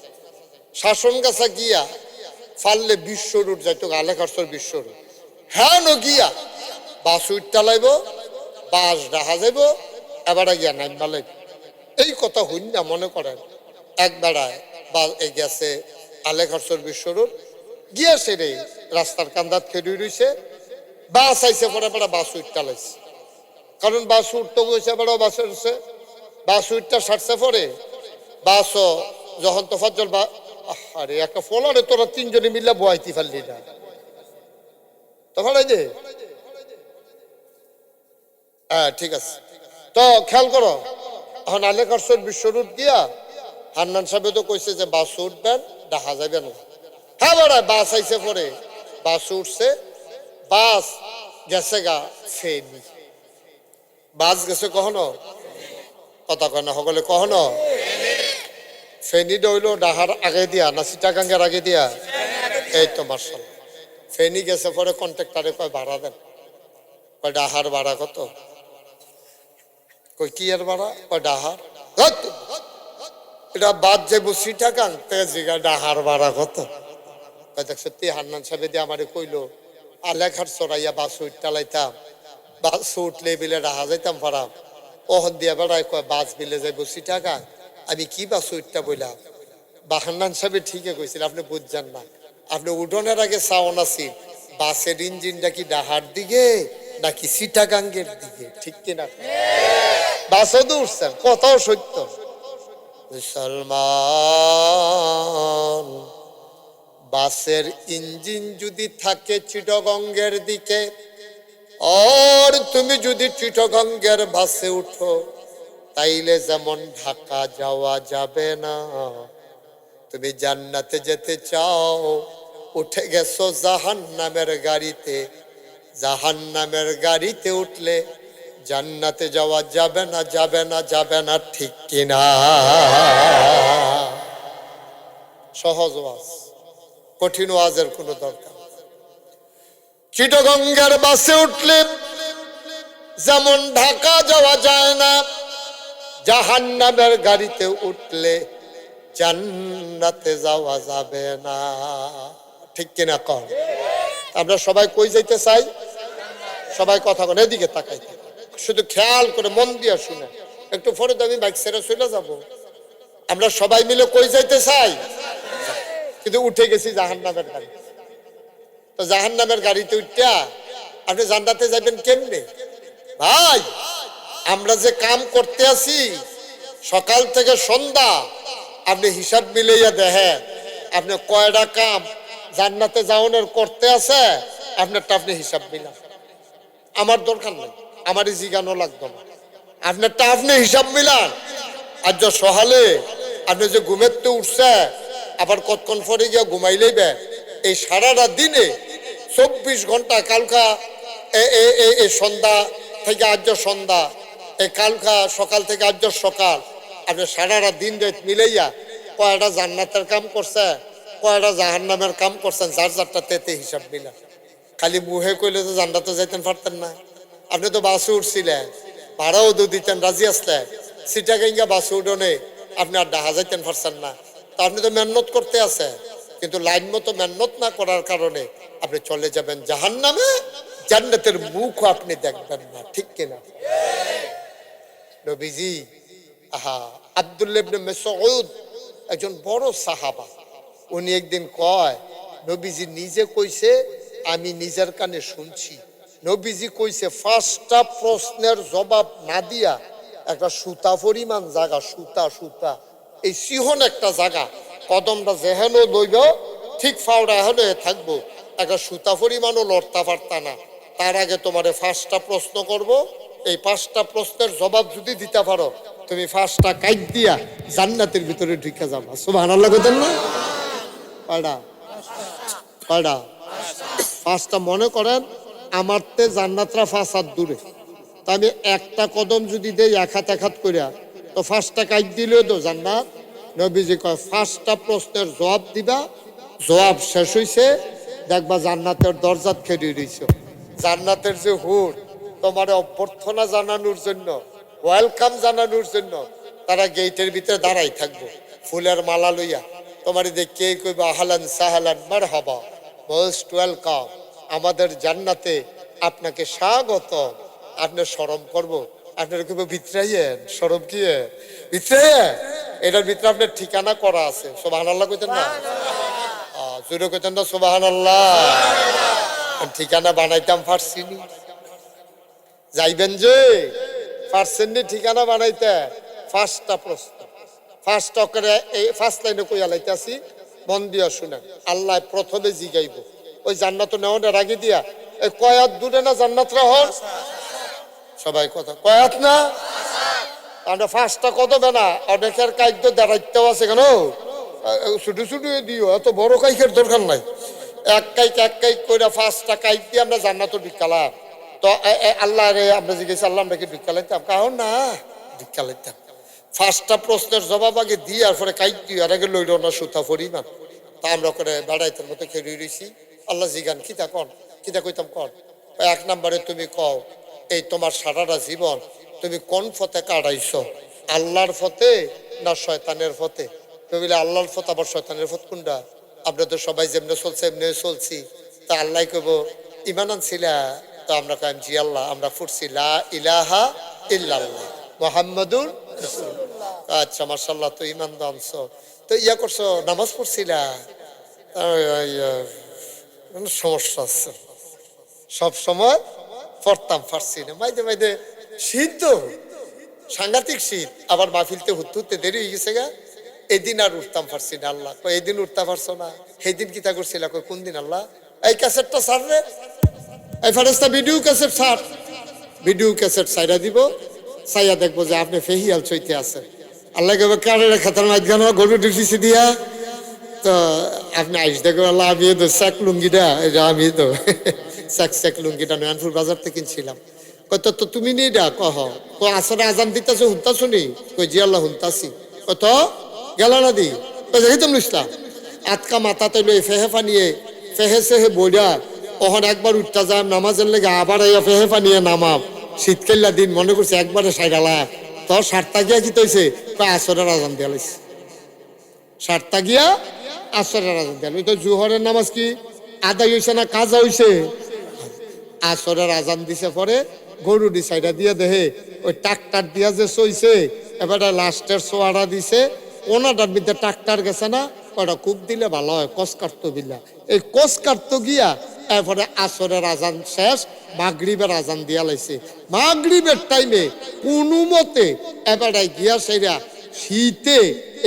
S1: শাসন গাছা গিয়া ফাললে বিশ্ব রুট যাইতো গা, আলেখার বিশ্ব রুট, হ্যাঁ ন গিয়া বাস উঠ চালাইব, বাস ডাহা যাইব, এবারে গিয়া নাইমবা লাইব। এই কথা হইন না মনে করেন এক বেড়ায় বা গেছে আলেখার বিশ্ব রুট গিয়াছে রে, রাস্তার কান্দাত খেয়ে রইছে, বাস আইসে পরে বেড়া বাস উঠ চালাইছে, কারণ বাস উঠতে গেছে বেড়াও বাস উঠছে, বাস উঠটা সারছে পরে বাসও যখন তোফাজ্জল বা আরে একটা ফলারে তোরা তিনজনে মিল্লা বয়াইতে পারলি না তখন এই যে হ্যাঁ ঠিক আছে। তো খেয়াল করো, এখন আলেখার বিশ্বরূপ গিয়া হান্নান সাহেব তো কইছে যে বাস উঠবেন দেখা যাবেন না। হ্যাঁ বেড়ায় বাস আইসে পরে বাস উঠছে, বাস গেছে গা ফেনি, বাস গেছে কখনো কথা কয় না সকলে কখনো ফেনি ডইল ডাহার আগে দিয়া না চিটাগাঙ্গের আগে দিয়া, এই তো মার্শাল ফেনি গেছে পরে কন্ট্রাক্টরে কয় ভাড়া দেন, কয় ডাহার ভাড়া কত, কই কি এর ভাড়া, কয় ডাহার, এটা বাদ যাইব চিটাগাং জিগা ডাহার ভাড়া কত, কয় দেখ সত্যি হান্নান সাহেব দিয়ে আমারে কইলো আলেখার চড়াইয়া বাস উঠ চালাইতাম, বাস উঠলে বিলে ডাহা যাইতাম ভাড়া, ওহন দিয়া বেড়ায় কয় বাস বিলে যাইব চিটাগাং, আমি কি বাস উঠটা বললাম। বাহান্নান সাহেব ঠিকই কইছিল, আপনি বুঝছেন না, আপনি উঠোনের আগে সাউন্ড আছি বাসের ইঞ্জিনটা কি ডাহার দিকে নাকি চিটাগাঙ্গের দিকে, ঠিক কিনা? বাসও তো উঠছেন, কথাও সত্য। মুসলমান বাসের ইঞ্জিন যদি থাকে চিটাগঙ্গের দিকে, আর তুমি যদি চিটাগঙ্গের বাসে উঠো তাইলে যেমন ঢাকা যাওয়া যাবে না। তুমি জান্নাতে যেতে চাও, উঠে গেছো জাহান্নামের গাড়িতে, জাহান্নামের গাড়িতে উঠলে জান্নাতে যাওয়া যাবে না, যাবে না, যাবে না, ঠিক কিনা? সহজ ওয়াজ, কঠিন ওয়াজের কোনো দরকার। চিটাগঙ্গের বাসে উঠলে যেমন ঢাকা যাওয়া যায় না, জাহান্নামের গাড়িতে উঠলে জান্নাতে যাওয়া যাবে না, ঠিক কিনা কর? আমরা সবাই কই যাইতে চাই? সবাই কথা বলে এদিকে তাকাইতে, শুধু খেয়াল করে মন দিয়ে শুনে, একটু পরে তো আমি বাইক ছেড়ে চলে যাব। আমরা সবাই মিলে কই যাইতে চাই, কিন্তু উঠে গেছি জাহান্নামের গাড়ি। তো জাহান্নামের গাড়িতে উঠা আপনি জান্নাতে যাবেন কেমনে? ভাই আমরা যে কাম করতে আছি সকাল থেকে সন্ধ্যা, আপনি হিসাব মিলাইয়া দেখেন আপনি কয়টা কাম জান্নাতে যাওয়ানোর করতে আছে, আপনারটা আপনি হিসাব মিলান। আমার দরকার নেই, আমারই জিজ্ঞানো লাগতো না, আপনারটা আপনি হিসাব মিলান। আর যে সহালে আপনি যে ঘুমেতে উঠছে, আবার কতক্ষণ পরে গিয়া ঘুমাইলেইবে, এই সারাটা দিনে 24 ঘন্টা, কালকা এই সন্ধ্যা থেকে আজ সন্ধ্যা, এই কালকা সকাল থেকে আজ সকাল, আপনি সারাটা দিন রাত মিলাইয়া কয়টা জান্নাতের কাম করছে, কয়টা জাহান্নামের কাম করছেন, যার যারটা তেতে হিসাব মিলা। খালি মুহে কইলে তো জান্নাতে যাইতেন পারতেন না। আপনি তো বাসে উঠছিলেন, ভাড়াও তো দিতেন, রাজি আসলেন, সিটাগাঙ্গা বাসে উঠোনে আপনি আর ডাহা যাইতেন পারছেন না। তা আপনি তো মেহনত করতে আছে, কিন্তু লাইন মতো মেহনত না করার কারণে আপনি চলে যাবেন জাহান্নামে, জান্নাতের মুখও আপনি দেখবেন না, ঠিক কিনা? নবীজি আহা আব্দুল্লাহ ইবনে মাসউদ একজন বড় সাহাবা, উনি একদিন কয়, নবীজি নিজে কইছে, আমি নিজের কানে শুনছি, নবীজি কইছে 5টা প্রশ্নের জবাব না দিয়া একটা সুতা পরিমাণ জায়গা, সুতা সুতা এই সিহন একটা জায়গা, কদমটা যেহেন লইব ঠিক ফাওড়া হলে থাকবো, একটা সুতা পরিমাণও লড়তা পারতা না। তার আগে তোমারে 5টা প্রশ্ন করব, এই 5টা প্রশ্নের জবাব যদি দিতে পারো, তুমি 5টা কাইট দিয়া জান্নাতের ভিতরে ঢুকে যাবা। সুবহানাল্লাহ কইতেন না? কয়টা? কয়টা? 5টা। মনে করেন আমার তে জান্নাতরা 5 হাত দূরে, তা আমি একটা কদম যদি দেই এক হাত করিয়া, তো 5টা কাইট দিলেও তো জান্নাত। নবীজি কয় 5টা প্রশ্নের জবাব দিবা, জবাব শেষ হইছে দেখবা জান্নাতের দরজাত খেয়ে রইছো। জান্নাতের যে হুর তোমার অভ্যর্থনা জানানোর জন্য, ওয়েলকাম জানানোর জন্য তারা গেটের ভিতরে দাঁড়াই থাকবো ফুলের মালা লইয়া, তোমার দেখে কইবা আহলান সাহলান মারহাবা, মোস্ট ওয়েলকাম, আমাদের জান্নাতে আপনাকে স্বাগত। আপনি শরম করবো, আপনার কইব ভিতরাইয়েন, শরম কি ভিতরাইয়েন, এটার ভিতরে আপনার ঠিকানা করা আছে। সুবহানাল্লাহ কইতেন না? জোরে কইতেন না সুবহানাল্লাহ? ঠিকানা বানাইতাম পারছিনি, যাইবেন যে পারছেননি ঠিকানা বানাইতে। 5টা প্রশ্ন, 5টা করে এই 5 লাইনে কইয়া লাইতাছি, মন দিয়া শুনেন। আল্লাহ প্রথমে জিগাইব ওই জান্নাত নেওয়ার আগে দিয়া, এই কয়াত দূরে না জান্নাতরা হন? সবাই কথা কয়াত না? আমরা 5টা কদমে না, অনেকের কাইক দাঁড়াইতেও আছে কেন, ছুটু ছুটু দিও, এত বড় কাইকের দরকার নাই, এক কাইক করে 5টা কাইক দিয়ে আমরা জান্নাত ঢুকালাম। তো আল্লাহ রে আমরা জিজ্ঞেস আল্লাহ আমরা কি ঢুকা লাইতাম? কারণ না, ঢুকা লাইতাম। 5টা প্রশ্নের জবাব আগে দিয়ে আর পরে কাইক দিয়ে আর আগে লইল না সুতা পরিমাণ। তা আমরা করে বেড়াইতের মতো খেয়ে রয়েছি। আল্লাহ জিগান কিতা কন, কিতা কইতাম কন? 1 নম্বরে তুমি কও, এই তোমার সারাটা জীবন তুমি কোন পথে কাটাইছ, আল্লাহর পথে না শয়তানের পথে? তুমি বলে আল্লাহর পথ, আবার শয়তানের পথ কোনটা? আমরা তো সবাই যেমনে চলছে এমনি চলছি। তা আল্লাহ কইব ইমান আনছিলা? তো আমরা কাইম জি আল্লাহ, আমরা ফুটছি লা ইলাহা ইল্লাল্লাহ মুহাম্মাদুর রাসূলুল্লাহ। আচ্ছা মাশাআল্লাহ, তো ইমান আনছো, তো ইয়া করছো, নামাজ পড়ছিলা? সমস্যা আছে, সব সময় পড়তাম পারছি না, মাইদে মাইদে শীত তো সাংঘাতিক শীত, আবার মাহফিলতে হুতে দেরি হয়ে গেছে গা, এদিন আর উঠতাম পারছি না। আল্লাহ কই এদিন উঠতে পারছো না, সেদিন কিতা করছিল? কই কোন দিন? আল্লাহ এই ক্যাসেটটা ছাড় রে, এই ফারেস্তা ভিডিও ক্যাসেট ছাড়, ভিডিও ক্যাসেট ছাইরা দিব, ছাইয়া দেখবো যে আপনি ফেহিয়াল চইতে আছেন। আল্লাহ কবে কারের খাতার মাঝখানে গরু ঢুকিছি দিয়া, তো আপনি আইস দেখো আল্লাহ আমি তো স্যাক লুঙ্গিটা, আমি তো স্যাক লুঙ্গিটা নয়নপুর বাজার থেকে কিনছিলাম। কই তো তুমি নেই ডা কহ, কই আসরে আজান দিতেছো হুনতাছো নি? কই জি আল্লাহ হুনতাছি। কত গেল না দি? কই দেখি তুমি ইসলাম আতকা মাথাতে লই ফেহেফা নিয়ে ফেহে সেহে বইডা, ওখানে একবার উঠতা যাম নামাজের লেগে, আবার ফেহেফা নিয়ে নামাম। শীতকাল্লা দিন মনে করছে একবারে সাইডালা, তোর 7টা গিয়া কি তৈছে? কই আসরের আজান দিয়া লাইছে, 7টা গিয়া আসরের আজান দিয়া। ওই তো জোহরের নামাজ কি আদায় হইছে না কাজা হইছে? আসরের আজান দিছে, পরে গরু ডি সাইডা দিয়ে দেহে ওই ট্রাক্টার দিয়া যে চইছে, এবারে লাস্টের সোয়ারা দিছে, ওনাটার ভিতরে ট্রাক্টার গেছে না, ওটা কূপ দিলে ভালো হয়, কস কাটতো বিলা, এই কস কাটতো গিয়া এরপরে আসরের আজান শেষ, মাগরিবের আজান দিয়া লাইছে। মাগরিবের টাইমে কোনো মতে এবারে গিয়া সেরা শীতে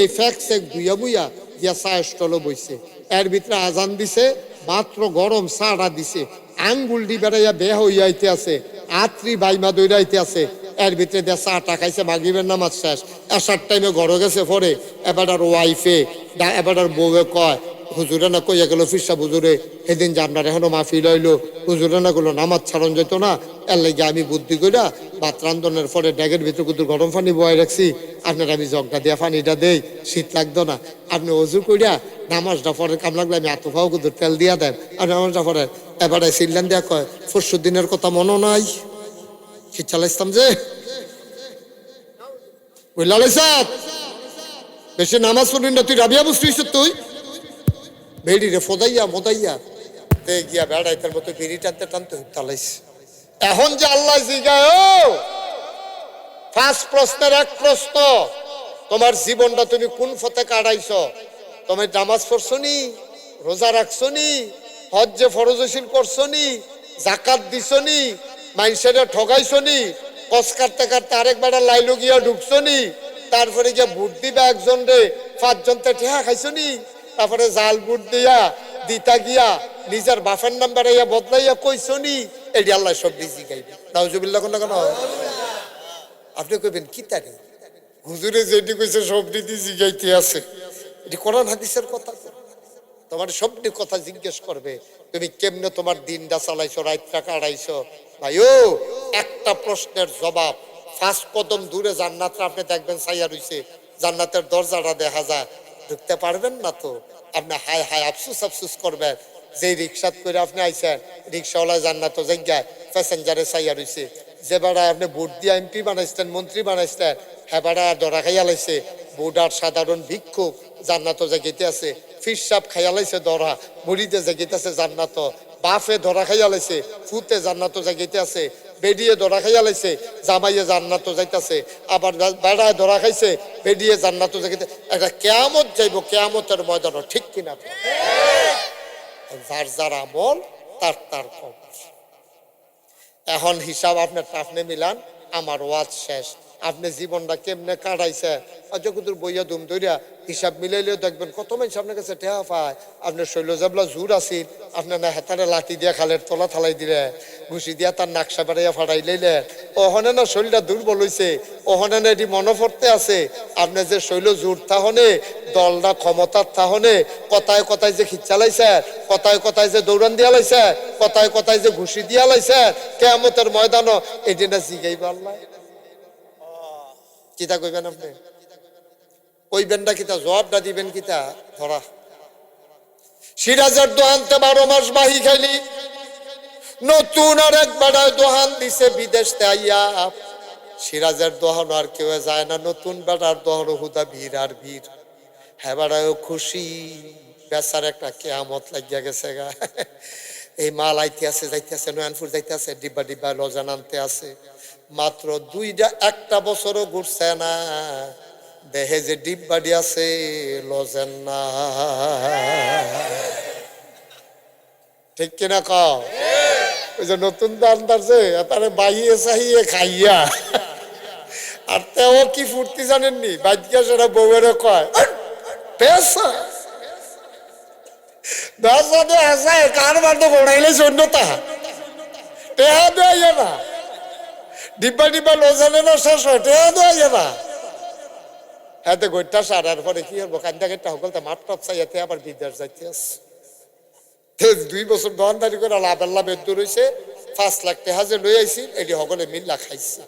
S1: এই ফ্যাক্সেক বুইয়া বুইয়া গিয়া চা স্টলে বইছে, এর ভিতরে আজান দিছে, মাত্র গরম চাটা দিছে, আঙ্গুল ডি বেড়াইয়া বেহ হইয়াইতে আছে, আত্রি বাইমা দৌড়াইতে আছে, এর ভিতরে দিয়ে চাটা খাইছে, মাগরিবের নামাজ শেষ। আসার টাইমে ঘরে গেছে, পরে এবার ওয়াইফে এবার বউয়ে কয় হুজুরে না কইয়া গেল ফিরসা হুজুরে সেদিন যে আপনার এখনো মাহফিল হইলো, হুজুরে না গুলো নামাজ ছাড়ন যেত না, এর লেগে আমি বুদ্ধি কইরা ভাত রান্ধনের পরে ড্যাগের ভিতরে কুতুর গরম পানি বয়ে রাখছি, আপনার আমি জগটা দিয়া পানিটা দেই, শীত লাগতো না, আপনি অজু কইরা নামাজটা পরে কাম লাগলে আমি এত ফাও কুদুর তেল দিয়া দেন আর নামাজটা পরে এবারে সিল্লান দিয়া কয় পরশু দিনের কথা মনে নাই কি চালাইতাম যে ওই লালাই সাপ বেশি নামাজ পড়বি না তুই রাবিয়া বুঝতেছিস তুই বেড়ি রে ফোদাইয়া মোদাইয়া তে গিয়া বেড়াইতার মতো বেড়ি টানতে টানতে তালাইস এখন যে আল্লাহ জিগায় ও ফার্স্ট প্রশ্নের এক প্রশ্ন তোমার জীবনটা তুমি কোন পথে কাটাইছ তুমি নামাজ পড়ছো নি রোজা রাখছো নি হজ্জে ফরজ হাসিল করছো নি জাকাত দিছো নি মানুষেরা ঠগাইছো নি কস কাটতে কাটতে আরেক বেড়া লাইলো গিয়া ঢুকছো নি তারপরে গিয়া ভোট দিবা একজন রে 5 জনতে ঠেহা খাইছো নি তারপরে জাল ভোট দিয়া দিতা গিয়া নিজের বাপের নাম বাড়াইয়া বদলাইয়া কইছো নি এটি আল্লাহ সব দিছি গাইবে নাউজুবিল্লাহ কোন কেন আপনি কইবেন কি তারি হুজুরে যেটি কইছে সবটি জিগাইতে আছে এটি কোরআন হাদিসের কথা তোমার সবটি কথা জিজ্ঞেস করবে তুমি কেমনে তোমার দিনটা চালাইছো রাতটা কাটাইছো ভাইও একটা প্রশ্নের জবাব 5 কদম দূরে জান্নাতটা আপনি দেখবেন ছাইয়া রইছে জান্নাতের দরজাটা দেখা যায় ঢুকতে পারবেন না তো আপনি হায় হায় আফসুস আফসুস করবেন যে রিক্সাত করে আপনি আইছেন রিক্সাওয়ালা জান্নাত জায়গায় প্যাসেঞ্জারে ছাইয়া রইছে যে বেড়া আপনি ভোট দিয়ে এমপি বানাইছেন মন্ত্রী বানাইছেন হ্যাঁ বেড়া ধরা খাইয়া লাইছে বুডার সাধারণ ভিক্ষুক জান্নাত জায়গাতে আছে ফিরসাপ খাইয়া লাইছে ধরা মুড়িতে জায়গাতে আছে জান্নাত বাফে ধরা খাইয়া লাইছে ফুতে জান্নাত জায়গাতে আছে বেডিয়ে ধরা খাইয়া লাইছে জামাইয়ে জান্নাত যাইতেছে আবার বেড়ায় ধরা খাইছে বেডিয়ে জান্নাত জায়গাতে একটা কেয়ামত যাইব কেয়ামতের ময়দান ঠিক কিনা যার যার আমল তার তার খবর এখন হিসাব আপনার আপনি মিলান আমার ওয়াজ শেষ আপনি জীবনটা কেমনে কাটাইছে যখন বইয়া দুম ধরিয়া হিসাব মিলাইলেও দেখবেন কত মানুষ আপনার কাছে টেহা পায় আপনার শৈল জাবলা জোর আসিল আপনার না হেতারে লাঠি দিয়া খালের তলা থালাই দিলে ঘুষি দিয়া তার নাকশা বাড়াইয়া ফাড়াই লইলেন ওখানে না শৈলটা দুর্বল হইছে ওখানে না এটি মনে পড়তে আছে আপনি যে শৈল জোর তাহনে দলটা ক্ষমতার তাহনে কথায় কথায় যে খিচ্চালাইছে কথায় কথায় যে দৌড়ান দিয়া লাইছে কথায় কথায় যে ঘুষি দিয়া লাইছে কেয়ামতের ময়দানও এই দিনটা জিগাইবা আল্লাহ কিতা কইবেন আপনি কইবেন না কিতা জবাবটা দিবেন কিতা ধরা সিরাজের দোহানতে 12 মাস বাহি খাইলি নতুন আর এক বেড়ায় দোহান দিছে বিদেশ আইয়া সিরাজের দোহান আর কেউ যায় না নতুন বেড়ার দোহান হুদা ভিড় আর ভিড় হ্যাঁ বেড়ায় খুশি বেচার একটা কেয়ামত লাগিয়া গেছে গা এই মাল আইতে আছে যাইতে আছে নয়নপুর যাইতে আছে ডিব্বা ডিব্বা লজান আনতে আছে মাত্র 1টা বছরও ঘুরছে না দেহে যে ডিব্বাডি আছে লজেন না ঠিক কিনা কও ওই যে নতুন দানদার যে তারে বাইয়ে চাহিয়ে খাইয়া আর তেও কি ফুর্তি জানেননি বাইকা সেটা বউয়ের কয় পেশা দশে আসে কার বান্ধব ওড়াইলে শূন্যতা টেহা দেয় না ডিব্বা ডিব্বা লোজানে না শেষ হয় টেহা দেয় না হ্যাঁ তো গোটা সারার পরে কি হবো কান্দা কেটটা সকলতে মাঠ টাপ চাইতে আবার বিদ্যার যাইতে আসছে 2 বছর দোকানদারি করে লাভ আল্লাহ বেদ্য রয়েছে 5 লাখ টাকা যে লই আইছি এটি সকলে মিল্লা খাইছে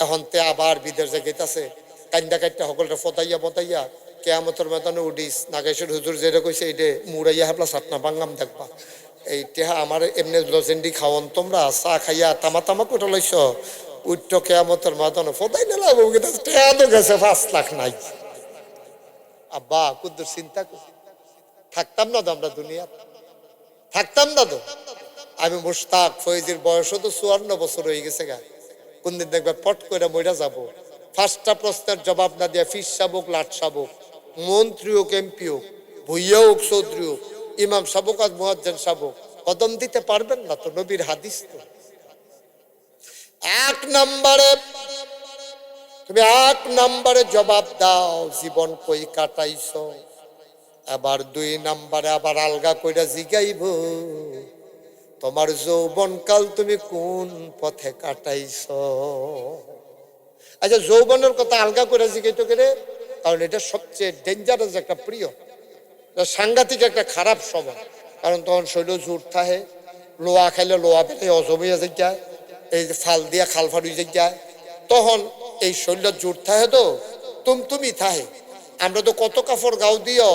S1: এখন তে আবার বিদের জায়গাইতেছে কান্দা কাটটা সকলটা ফতাইয়া ফতাইয়া কেয়ামতের ময়দানে উঠিস নাগেশ্বর হুজুর যেটা কইছে এইটা মুড়াইয়া হাবলা সাতনা বাঙ্গাম দেখবা এই টেহা আমার এমনি লজেন্ডি খাওয়ান তোমরা চা খাইয়া তামা তামা কোটা লাইছ উচ্চ কেয়ামতের ময়দানে ফতাই না লাগবো কিন্তু টেহা তো গেছে 5 লাখ নাই আব্বা কুদ্দুর চিন্তা করি থাকতাম না তো আমরা দুনিয়া থাকতাম না তো আমি মুশতাক ফয়েজের বয়সও তো 54 বছর হয়ে গেছে গা কোনদিন দেখবে পট করে মইরা যাব 5টা প্রশ্নের জবাব না দিয়া ফিস সাবক লাট সাবক মন্ত্রী হোক এমপি হোক ভুইয়া হোক চৌধুরী হোক ইমাম সাবক আর মুয়াজ্জিন সাবক কদম দিতে পারবেন না তো নবীর হাদিস তো 1 নম্বরে তুমি 1 নম্বরে জবাব দাও জীবন কই কাটাইছো আবার 2 নম্বরে আবার আলগা কইরা জিগাইব তোমার যৌবনকাল তুমি কোন পথে কাটাইছো আচ্ছা যৌবনের কথা আলগা করে জিগাইতো করে কারণ এটা সবচেয়ে ডেঞ্জারাস একটা প্রিয় সাংঘাতিক একটা খারাপ সময় কারণ তখন শৈল জোর থাকে লোয়া খাইলে লোয়া পেলে অজমিয়া যায় এই ফাল দিয়া খাল ফাড়ুই যায় তখন এই শৈল জোর থাকে তো তুমি থাহে আমরা তো কত কাপড় গাও দিও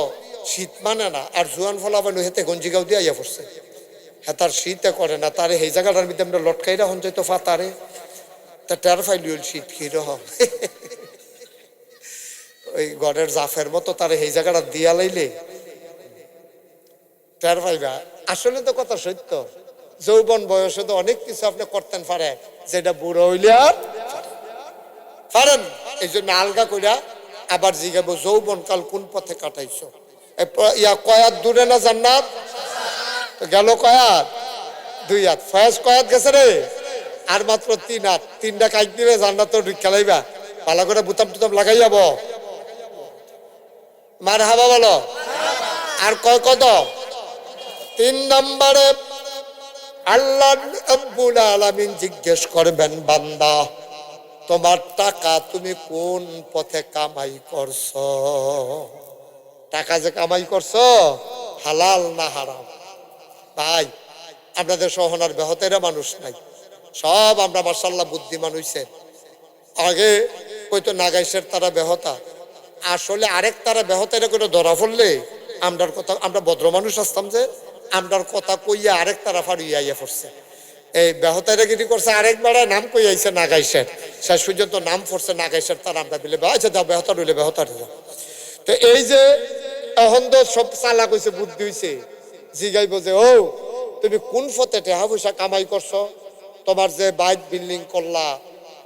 S1: শীত মানে না, আর জুয়ান ফলাবেন হেতে গঞ্জিগাও দিয়ে আইয়া পড়ছে, হ্যাঁ তার শীতে করে না, তারে এই জায়গাটার মধ্যে আমরা লটকাইরা হন যাইতো ফাতারে, তা টের ফাইলি শীত কি রহ ওই গড়ের জাফের মতো তারে এই জায়গাটা দিয়া লাইলে টের পাইবা। আসলে তো কথা সত্য, যৌবন বয়সে তো অনেক কিছু আপনি করতেন পারেন, যেটা বুড়ো হইলে আর পারেন। এই জন্য আলগা কইরা আবার জিগাবো যৌবন কাল কোন পথে কাটাইছো। ইয়া কয়াত দূরে না জান্নাত, গেল কয়াত 2 হাত, ফয়াজ কয়াত গেছে রে, আর মাত্র 3 হাত, 3টা কাইক দিলে জান্নাত খেলাইবা, ভালো করে বুতাম টুতাম লাগাই যাব, মার হাবা বলো। আর কয় কত? 3 নম্বরে আল্লাহ রাব্বুল আলামিন জিজ্ঞেস করবেন, বান্দা তোমার টাকা তুমি কোন পথে কামাই করছো? টাকা যে কামাই করছো হালাল না হারাম? ভাই আপনাদের সহনার বেহতেরা মানুষ নাই, সব আমরা মাশাআল্লাহ বুদ্ধিমান হইছে। আগে কইতো নাগাইশের তারা বেহতা, আসলে আরেক তারা বেহতেরা করে ধরা পড়লে আমরার কথা, আমরা ভদ্র মানুষ আসতাম যে আমরার কথা কইয়া আরেক তারা ফাড়িয়ে আইয়া পড়ছে। এই বেহতারা গিরি করছে আরেক বেড়ায় নাম কই আইছে নাগাইশের, শেষ পর্যন্ত নাম পড়ছে নাগাইশের, তারা আমরা বিলে আচ্ছা যাও বেহতার হইলে বেহতার যাও। তো এই যে এখন তো সব চালা কইছে, বুদ্ধি হইছে, জিগাইব যে ও তুমি কোন পথে টাকা পয়সা কামাই করছো? তোমার যে বাইক বিল্ডিং করলা,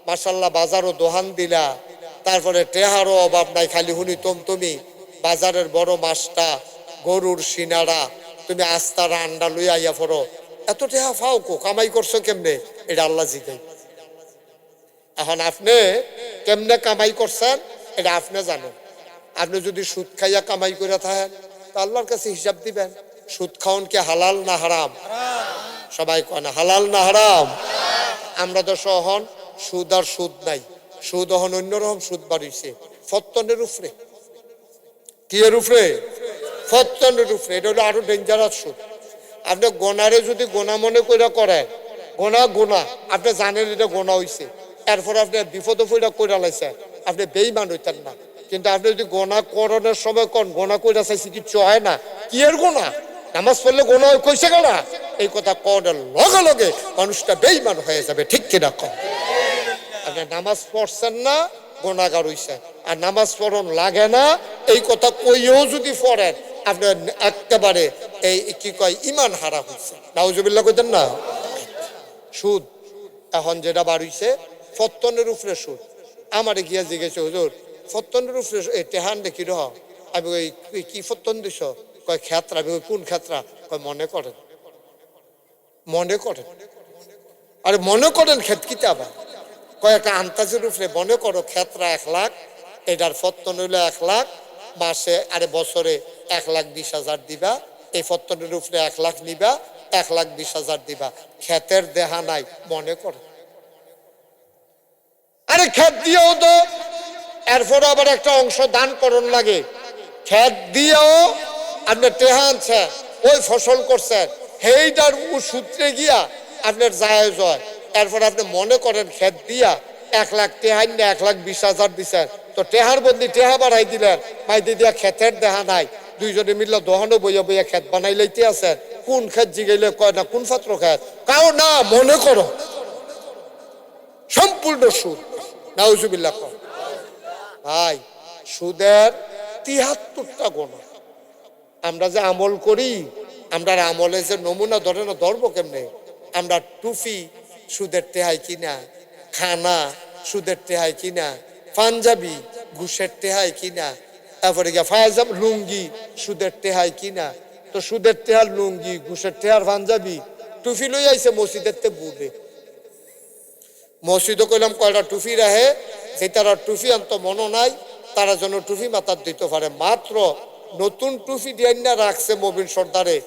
S1: মাশাআল্লাহ বাজারও দোহান দিলা, তারপরে টেহারও অভাব নাই, খালি হুনি তুমি বাজারের বড় মাছটা, গরুর সিনারা, তুমি আস্তারা আন্ডা লইয়া আইয়া পড়ো, এত টেহা ফাও কো, কামাই করছো কেমনে? এটা আল্লাহ জিগাই। এখন আপনি কেমনে কামাই করছেন এটা আপনি জানেন। আপনি যদি সুদ খাইয়া কামাই করে থাকেন তা আল্লাহর কাছে হিসাব দিবেন। সুদ খাওন কি হালাল না হারাম? সবাই কয় না হালাল না হারাম। আমরা তো সহন সুদ আর সুদ নাই, সুদ হন অন্যরকম সুদ বাড়িছে ফত্তনের উপরে। কি এর উপরে? ফত্তনের উপরে। এটা হলো আরো ডেঞ্জারাস সুদ। আপনি গোনারে যদি গোনা মনে করে করেন, গোনা গোনা আপনি জানেন এটা গোনা হইছে, এরপর আপনি বিপদ পইরা কইরা লাইছেন, আপনি বেঈমান হইতেন না। কিন্তু আপনি যদি গোনা করণের সময় কোন গোনা কইরা চাইছি কিচ্ছু হয় না, কি এর গোনা? নামাজ পড়লে গোনা কইছে কেনা, এই কথা কনের লগে লগে মানুষটা বেঈমান হয়ে যাবে, ঠিক কিনা কন? আপনি নামাজ পড়ছেন না গোনাগার হইছেন, আর নামাজ পড়ন লাগে না এই কথা কইও যদি পড়েন আপনি একেবারে এই কি কয় ইমান হারা হইছে, নাউজুবিল্লাহ কইতেন না। সুদ এখন যেটা বাড়িছে ফত্তনের উপরে সুদ। আমারে গিয়া জিজ্ঞেস হুজুর ফত্তনের উপরে টেহান দেখি রহ, আমি ওই কি ফত্তন দিছ? কয় ক্ষেত্রা। আমি ওই কোন ক্ষেত্রা? কয় মনে করেন, মনে করেন। আরে মনে করেন ক্ষেত কিতে আবার? কয় একটা আন্তাজের উপরে মনে করো ক্ষেত্রা 1 লাখ, এটার ফত্তন হইলো 1 লাখ, মাসে আরে বছরে 1,20,000 দিবা, এই ফত্তনের উপরে 1 লাখ নিবা, 1,20,000 দিবা, ক্ষেতের দেহা নাই মনে করো। আরে ক্ষেত দিয়েও তো এরপর আবার একটা অংশ দান করণ লাগে, ক্ষেত দিয়েও আপনি টেহা আনছেন, ওই ফসল করছেন, সেইটার সূত্রে গিয়া আপনার জায়েজ হয়। এরপর আপনি মনে করেন ক্ষেত দিয়া 1 লাখ টেহাই না 1,20,000 দিচ্ছেন, তো টেহার বদলি টেহা বাড়াই দিলেন, মাইদি দিয়া ক্ষেতের দেহা নাই, দুইজনে মিললে দহনও বইয়া বইয়া ক্ষেত বানাই লইতে আছেন। কোন ক্ষেত জিগাইলে কয় না কোন পাত্র ক্ষেত, কাও না মনে করো, সম্পূর্ণ সুদ। নাউজুবিল্লাহ। ভাই সুদের 73টা গোনা। আমরা যে আমল করি, আমরা আমলে যে নমুনা ধরে না ধরবো কেমনে? আমরা টুপি সুদের টেহাই কিনা, খানা সুদের টেহাই কিনা, পাঞ্জাবি ঘুষের টেহাই কিনা, তারপরে গিয়া ফায়াজাম লুঙ্গি সুদের টেহাই কিনা। তো সুদের টেহার লুঙ্গি, ঘুষের টেহার পাঞ্জাবি, টুপি লই আইছে মসজিদের তে বুড়ে। মসজিদও কইলাম কয়টা টুপি রাহে, যে তারা টুপি আনত মনো নাই, তারা যেন টুপি মাথার দিতে পারে। মাত্র নতুন টুপি দিয়ে না রাখছে মবিন সর্দারে,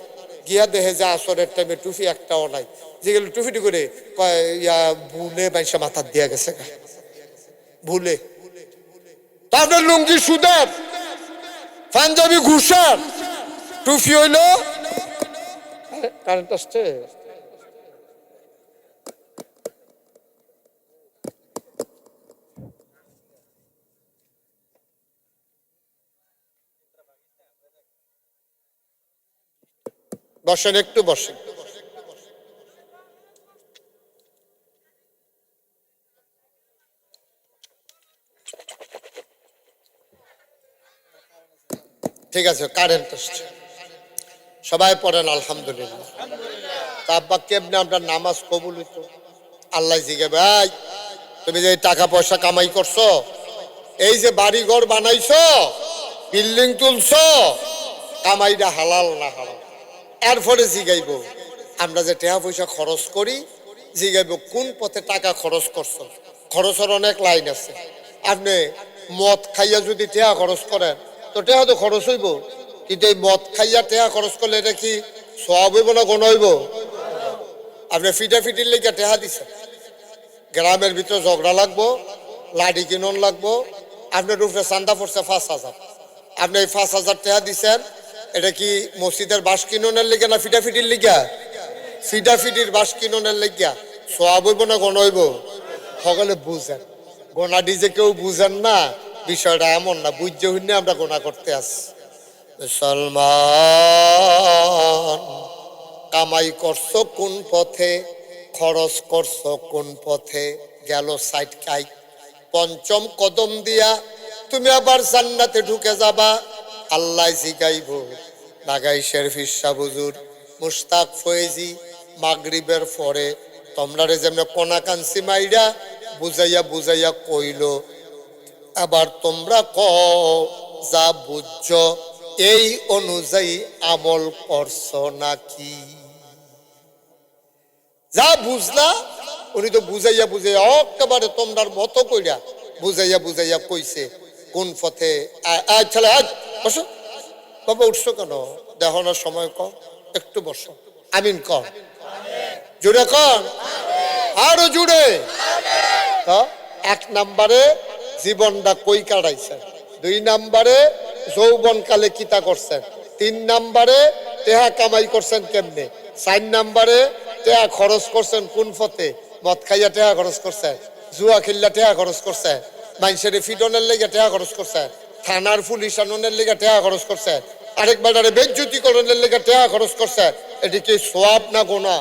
S1: গিয়া দেখে যে আসরের টাইমে টুপি একটাও নাই, যেগুলো টুপিটি করে কয় ইয়া ভুলে বাইসা মাথার দিয়া গেছে, ভুলে। তাদের লুঙ্গি সুদের, পাঞ্জাবি ঘুষার, টুপি হইল কারেন্ট আসছে। বসেন, একটু বসেন। ঠিক আছে, কারেন্ট আসছে, সবাই পড়েন আলহামদুলিল্লাহ। তা আব্বা কেমনে আমরা নামাজ কবুল হইতো? আল্লাহ জিগে, ভাই তুমি যে টাকা পয়সা কামাই করছো, এই যে বাড়ি ঘর বানাইছো, বিল্ডিং তুলছো, কামাইটা হালাল না হারাম? এরপরে জিগাইব আমরা যে টাকা পয়সা খরচ করি, জিগাইব কোন পথে টাকা খরচ করছো। খরচের অনেক লাইন আছে। আপনি মদ খাইয়া যদি টাকা খরচ করেন তো টাকা তো খরচ হইব, কিন্তু এই মদ খাইয়া টাকা খরচ করলে এটা কি সওয়াব হইব না গুনাহ হইব? আপনি ফিটাফিটির লেগে টাকা দিচ্ছেন, গ্রামের ভিতরে ঝগড়া লাগবো, লাডি কিনন লাগবো, আপনার উপরে চান্দা পড়ছে 5,000, আপনি এই 5,000 টাকা দিচ্ছেন, এটা কি মসজিদের বাস কিননের লেগে না ফিটাফিটির লিগা? ফিটাফিটির বাস কিননের লেগিয়া সওয়াব হইব না গুনাহ হইব? সকলে বুঝেন, গোনাডি যে কেউ বুঝেন না, বিষয়টা এমন না, বুঝতে হইনি আমরা গোনা করতে আসি। মুসলমান, কামাই করছো কোন পথে, খরচ করছো কোন পথে, গেল সাইড কাই পঞ্চম কদম দিয়া তুমি আবার জান্নাতে ঢুকে যাবা। আল্লাহ জিগাইব, নাগাইশের ফিরসা হুজুর মুশতাক ফয়েজি মাগরিবের পরে তোমরা রে যেমন কোনা কাঞ্চি মাইরা বুঝাইয়া বুঝাইয়া কইল, আবার তোমরা কও যা বুঝছ এই অনুযায়ী আমল করছো নাকি? যা বুঝলা উনি তো বুঝাইয়া বুঝাইয়া একেবারে তোমরার মতো কইরা বুঝাইয়া বুঝাইয়া কইছে কোন পথে। ছেলে বসো বাবা, উঠছো কেন? দেখো না সময় কম, একটু বসো। আমিন কম, জুড়ে কম, আরো জুড়ে। তো 1 নম্বরে জীবনটা কই কাটাইছেন, 2 নম্বরে যৌবনকালে কিতা করছেন, 3 নম্বরে টেহা কামাই করছেন কেমনে, 4 নম্বরে টেহা খরচ করছেন কোন পথে, মদ খাইয়া টেহা খরচ করছে, জুয়া খেললা টেহা খরচ করছে, মানুষের ফিডনের লেগে টেহা খরচ করছে, থানার পুলিশ আননের লেগে টেহা খরচ করছে, আরেক বেটারে বেজ্জুতিকরণের লেগে টেহা খরচ করছে। এটি কি সওয়াব না গুনাহ?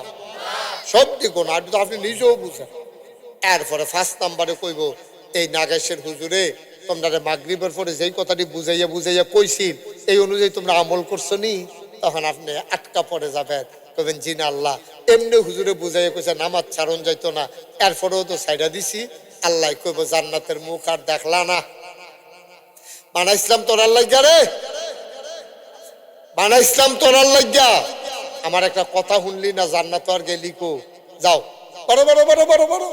S1: সব দি গুনাহ, আর তো আপনি নিজেও বুঝেন। এরপরে 5 নম্বরে কইব, এই নাগেশের হুজুরে তোমরা মাগরিবের পরে যেই কথাটি বুঝাইয়া বুঝাইয়া কইছি এই অনুযায়ী তোমরা আমল করছো নি? তখন আপনি আটকা পড়ে যাবেন, কবেন জি না আল্লাহ, এমনি হুজুরে বুঝাইয়া কইছে নামাজ ছাড়ন যাইতো না, এরপরেও তো ছাইড়া দিছি। আল্লাহ কইব জান্নাতের মুখ আর দেখলা না? বানাইছিলাম তোরার লাগিয়া রে, বানাইছিলাম তোরার লাগিয়া। আমার একটা কথা শুনলি না, জান্নাত আর গেলি কো? যাও বড় বড় বড় বড় বড়,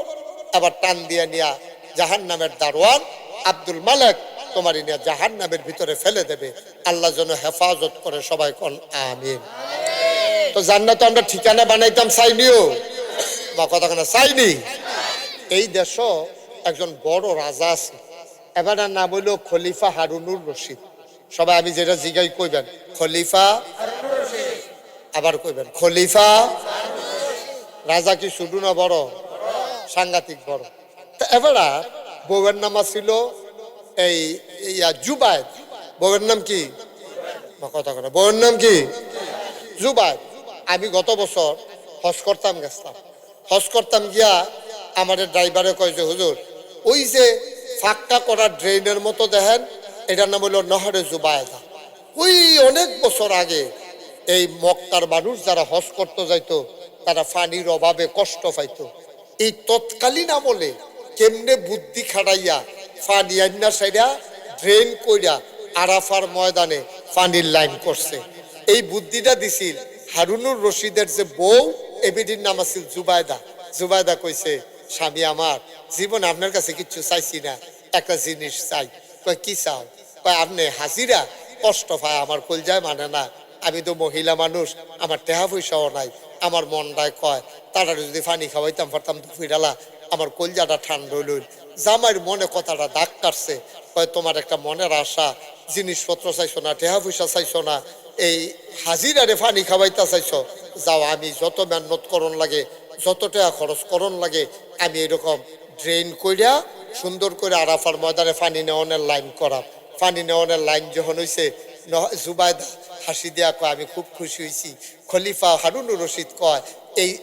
S1: আবার টান দিয়া নিয়া জাহান্নামের দারোয়ান আব্দুল মালেক তোমার নিয়ে জাহান্নামের ভিতরে ফেলে দেবে। আল্লাহ যেন হেফাজত করে, সবাই কোন আমিন। তো জান্নাত আমরা ঠিকানা বানাইতাম চাইনিও বা কথা কেন চাইনি। এই দেশ একজন বড় রাজা আছে, এবার নাম হইল খলিফা হারুনুর রশিদ। সবাই আমি যেটা জিগাই কইবেন খলিফা, আবার কইবেন খলিফা। রাজা কি শুধু না বড়, সাংঘাতিক বড়। তা এবার বউয়ের নাম ছিল এই জুবায়েদ। বউয়ের নাম কি? কথা কথা, বউয়ের নাম কি? জুবায়েদ। আমি গত বছর হজ করতাম গেছিলাম, হজ করতাম গিয়া আমাদের ড্রাইভারে কয় যে হুজুর ওই যে ফাঁকা করা ড্রেনের মতো দেখেন, এটার নাম হলো নহরে জুবায়েদা। ওই অনেক বছর আগে এই মক্কার মানুষ যারা হজ করতে যাইতো তারা পানির অভাবে কষ্ট পাইতো। এই তৎকালীন আমলে কেমনে বুদ্ধি খাটাইয়া পানি আইনা সাইডা ড্রেন কইরা আরাফার ময়দানে পানির লাইন করছে। এই বুদ্ধিটা দিছিল হারুনুর রশিদের যে বউ, এবিডির নাম আছিল জুবায়দা। জুবায়দা কইছে, স্বামী আমার, জীবনে আপনার কাছে কিচ্ছু চাইছি না, একটা জিনিস চাই। কয় কি চাও? কয় আপনি হাজিরা কষ্ট পায়, আমার কলজায় মানে না, আমি তো মহিলা মানুষ, আমার টেহা পয়সাও নাই, আমার মনটায় কয় তারা যদি পানি খাওয়াইতাম পারতাম দুপুরালা, আমার কলজাটা ঠান্ডা হইল। জামাইয়ের মনে কথাটা দাগ কাটছে, কয় তোমার একটা মনের আশা, জিনিসপত্র চাইছো না, টেহা পয়সা চাইছো না, এই হাজিরারে পানি খাওয়াইতা চাইছো, যাও আমি যত মেহনত করণ লাগে, যত টাকা খরচ করণ লাগে, আমি এরকম ড্রেন কইরা সুন্দর করে আরাফার ময়দানে পানি নেওয়ানের লাইন করা। পানি নেওয়ানের লাইন যখন হয়েছে, জুবাইদা হাসি দেয়া কয় আমি খুব খুশি হয়েছি। খলিফা হারুনুর রশিদ কয়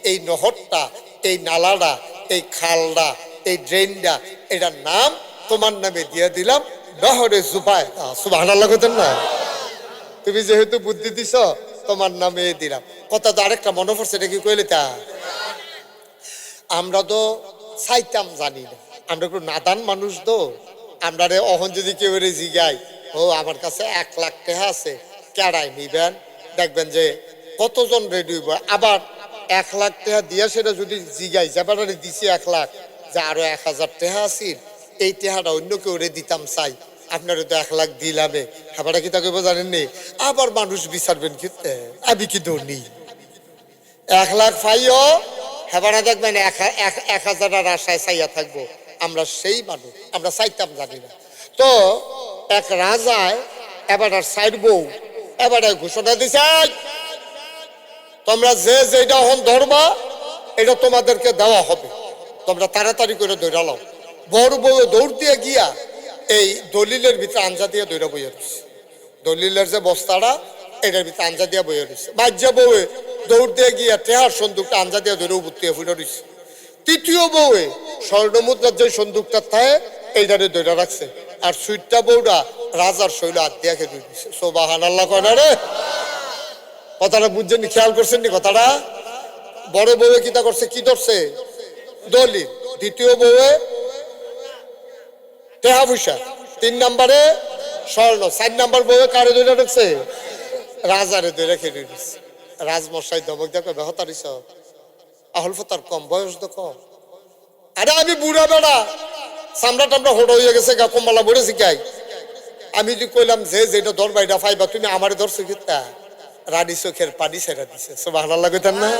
S1: এই নহরটা, এই নালাটা, এই খালটা, এই ড্রেনটা, এটার নাম তোমার নামে দিয়ে দিলাম নহরে জুবাইদা। সুবহানাল্লাহ কইতেন না? তুমি যেহেতু বুদ্ধি দিছ তোমার নামে দিলাম। কথা তো আরেকটা মনে পড়ছে, এটা কি কইলে তা আমরা তো চাইতাম জানি না, আমরা একটু নাদান মানুষ তো। আমরা অহন যদি কেউ জিগাই ও আমার কাছে 1 লাখ টাকা আছে কেড়াই নিবেন, দেখবেন যে কতজন রেডি হইব। আবার 1 লাখ টাকা দিয়া সেটা যদি জিগাই যাবারে দিছি 1 লাখ, যে আরো 1000 টাকা আছিল এই টাকাটা অন্য কেউ দিতাম চাই, আপনারা তো 1 লাখ দিলামে, হেবাটা কি তাকে জানেননি? আবার মানুষ বিচারবেন কিন্তু আমি কি ধনী 1 লাখ পাইও, হেবারা দেখবেন 1000 আশায় চাইয়া থাকবো। আমরা সেই মানুষ, আমরা চাইতাম জানি না তো। এক রাজায় এবার সাইড বউ এবার ঘোষণা দিছে তোমরা যে যেটা এখন ধরবা এটা তোমাদেরকে দেওয়া হবে, তোমরা তাড়াতাড়ি করে দৌড়া লাও। বড় বউ দৌড় দিয়ে গিয়া এই দলিলের ভিতরে আঞ্জা দিয়ে দৌড়া বইয়া রয়েছে, দলিলের যে বস্তাটা এটার ভিতরে আঞ্জা দিয়া বইয়া রয়েছে। বাজ্যা বউয়ে দৌড় দিয়ে গিয়া টেহার সন্দুকটা আঞ্জা দিয়ে ধরে উপর ফুটে রয়েছে। তৃতীয় বউয়ে স্বর্ণমুদ্রার যে সন্দুকটা থাকে এইটারে দৌড়া রাখছে, আর সুইটটা বউটা রাজার শৈল হাত দিয়া খেয়ে দিচ্ছে। সুবহানাল্লাহ কয় না রে? কথাটা বুঝছেন, খেয়াল করছেন নি কথাটা? বড় বউয়ে কিতা করছে, কি ধরছে? দলিল। দ্বিতীয় বউয়ে টেহা পয়সা, 3 নম্বরে স্বর্ণ, 4 নম্বর বউয়ে কারে দৌড়া রাখছে? রাজারে দৌড়া খেয়ে দিচ্ছে। রাজমশাই ধমক দেখো বেহতারিস আহল ফতার কম, বয়স তো কম। আরে আমি বুড়া বেড়া, চামড়া টামড়া হোড় হয়ে গেছে, গা কম্বলা বলেছি গাই। আমি যদি কইলাম যে যেটা ধরবা এটা পাইবা, তুমি আমারে ধরছো কিতা? রানী চোখের পানি ছেড়া দিছে। সুবহানাল্লাহ কইতেন না?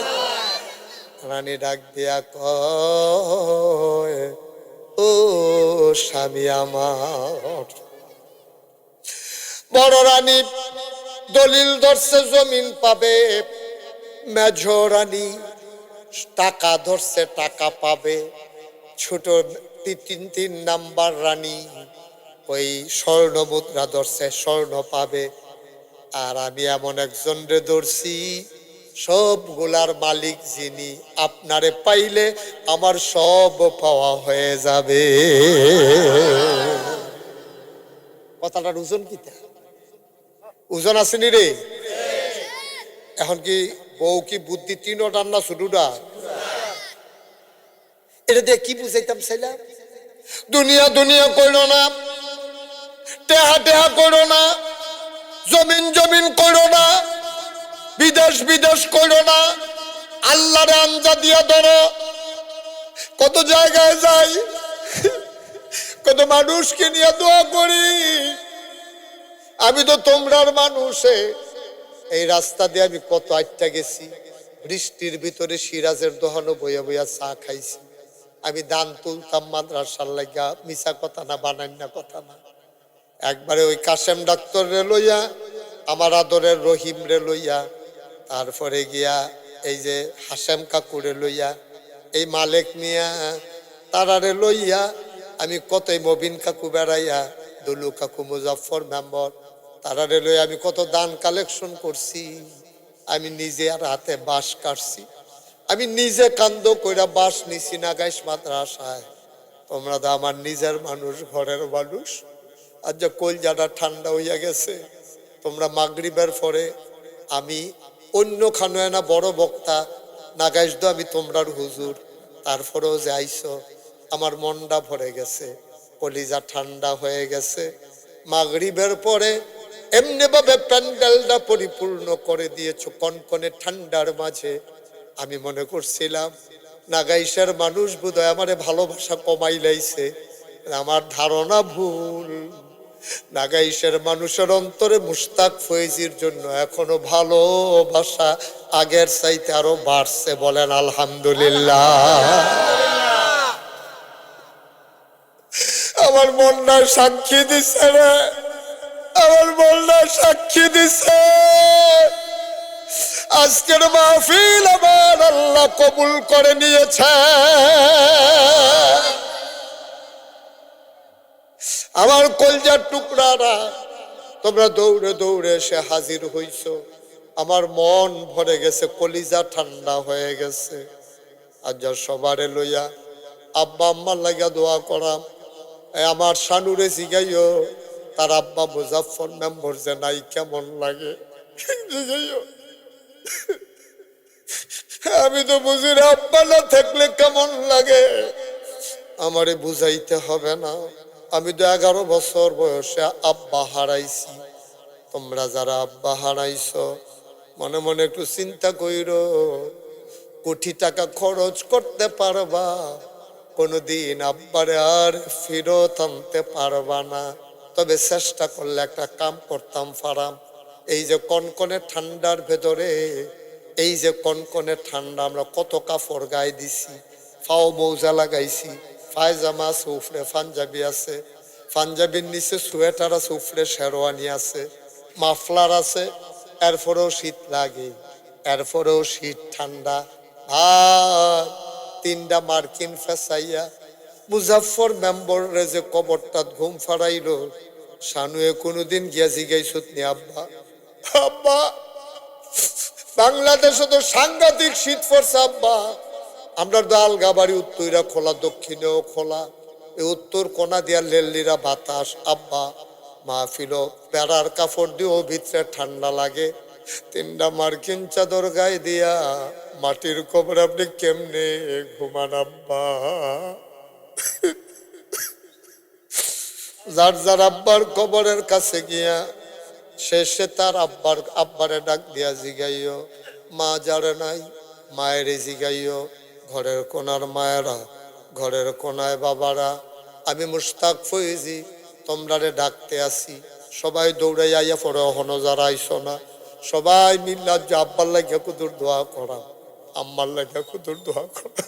S1: রানী ডাক দিয়া কয় ও স্বামী আমার। বড় রানী দলিল ধরছে জমিন পাবে, মেঝ রানী টাকা ধরছে টাকা পাবে, ছোট 3 নাম্বার রানী ওই স্বর্ণ মুদ্রা ধরছে স্বর্ণ পাবে। আর আমি এমন একজন রে ধরছি সবগুলার মালিক যিনি, আপনারে পাইলে আমার সব পাওয়া হয়ে যাবে। কথাটার ওজন কি? ওজন আসেনি রে? এখন কি বউ কি বুদ্ধি 3টা না শুধুটা? এটা দিয়ে কি বুঝাইতাম চাইলাম? দুনিয়া দুনিয়া করো না, টেহা টেহা করো না, জমিন জমিন করো না, বিদেশ বিদেশ করো না, আল্লাহরে আঞ্জা দিয়া ধরো। কত জায়গায় যাই, কত মানুষকে নিয়ে দোয়া করি। আমি তো তোমরার মানুষে, এই রাস্তা দিয়ে আমি কত আটটা গেছি, বৃষ্টির ভিতরে সিরাজের দোহানো বইয়া বইয়া চা খাইছি। আমি দান তুলতাম মাদ্রাসার লাগা, মিছা কথা না, বানাই না কথা না। একবারে ওই কাশেম ডাক্তার রে লইয়া, আমার আদরের রহিম রে লইয়া, তারপরে গিয়া এই যে হাসেম কাকুরে লইয়া, এই মালিক মিয়া তারারে লইয়া আমি কতই, মবিন কাকু বেড়াইয়া, দুলু কাকু, মুজাফর মেম্বর, তারারে লইয়া আমি কত দান কালেকশন করছি। আমি নিজে আর হাতে বাঁশ কাটছি, আমি নিজে কান্দ কইরা বাঁশ নিছি না গাইস মাদ্রাসায়। তোমরা তো আমার নিজের মানুষ, ঘরের মানুষ। আর যে কলজাটা ঠান্ডা হইয়া গেছে, তোমরা মাগরিবের পরে, আমি অন্য খানো না বড় বক্তা না গাইস দো, আমি তোমরার হুজুর, তারপরেও যে আইসো আমার মনটা ভরে গেছে, কলিজা ঠান্ডা হয়ে গেছে। মাগরিবের পরে এমনি ভাবে প্যান্ডেলটা পরিপূর্ণ করে দিয়েছো কনকনে ঠান্ডার মাঝে। আমি মনে করছিলাম নাগাইশের মানুষ বোধহয় আমারে ভালোবাসা কমাই লাইছে, আমার ধারণা ভুল। নাগাইশের মানুষের অন্তরে মুশতাক ফয়েজির জন্য এখনো ভালোবাসা আগের চাইতে আরো বাড়ছে। বলেন আলহামদুলিল্লাহ। আমার মনটা সাক্ষী দিছে রে, আমার মনটা সাক্ষী দিছে। আজকের মাহফিল আমার আল্লাহ কবুল করে নিয়েছে। আমার কলজার টুকরারা, তোমরা দৌড়ে দৌড়ে এসে হাজির হইছ, আমার মন ভরে গেছে, কলিজা ঠান্ডা হয়ে গেছে। আর যা সবারে লইয়া আব্বা আম্মার লাগা দোয়া করাম। আমার শানুরে জিগাইও তার আব্বা মুজাফফর মেম্বর যে নাই কেমন লাগে জিগাইও। আমি তো বুঝি না আব্বা না থাকলে কেমন লাগে, আমারে বুঝাইতে হবে না। আমি তো 11 বছর বয়সে আব্বা হারাইছি। তোমরা যারা আব্বা হারাইছ মনে মনে একটু চিন্তা কইরো, কোটি টাকা খরচ করতে পারবা, কোনোদিন আব্বারে আর ফেরত আনতে পারবা না। তবে চেষ্টা করলে একটা কাম করতাম পারাম। এই যে কনকনে ঠান্ডার ভেতরে, এই যে কনকনে ঠান্ডা, আমরা কত কাপড় গায়ে দিছি, ফাও মৌজা লাগাইছি, পায়জামা আছে, উপরে পাঞ্জাবি আছে, পাঞ্জাবির নিচে সোয়েটার আছে, উপরে শেরওয়ানি আছে, মাফলার আছে, এরপরেও শীত লাগে, এরপরেও শীত ঠান্ডা। আর 3টা মার্কিন ফেসাইয়া মুজাফফর মেম্বরে যে কবরটা ঘুম ফারাইল, শানুয়ে কোনোদিন গিয়া জিগাইছত নি আব্বা? আব্বা বাংলাদেশে তো সাংঘাতিক শীত পড়ছে আব্বা, আমরা তো আলগাবাড়ি উত্তরা খোলা, দক্ষিণেও খোলা, এই উত্তর কোনা দিয়া লেল্লিরা বাতাস আব্বা, মাহফিল পেড়ার কাপড় দিয়েও ভিতরে ঠান্ডা লাগে। 3টা মার্কিন চাদর গায়ে দিয়া মাটির কবর আপনি কেমনে ঘুমান আব্বা? যার যার আব্বার কবরের কাছে গিয়া শেষে তার আব্বারে ডাক দিয়া জিগাইও, মা যারে নাই মায়েরে জিগাইও, ঘরের কোনার মায়েরা, ঘরের কোনায় বাবারা, আমি মুশতাক ফয়েজি তোমরারে ডাকতে আসি। সবাই দৌড়াই আইয়া পড়ে, হনো যারা আইসো না, সবাই মিল্লা যে আব্বার লাগে কুদুর দোয়া করা, আম্মার লাগে কুদুর দোয়া করা,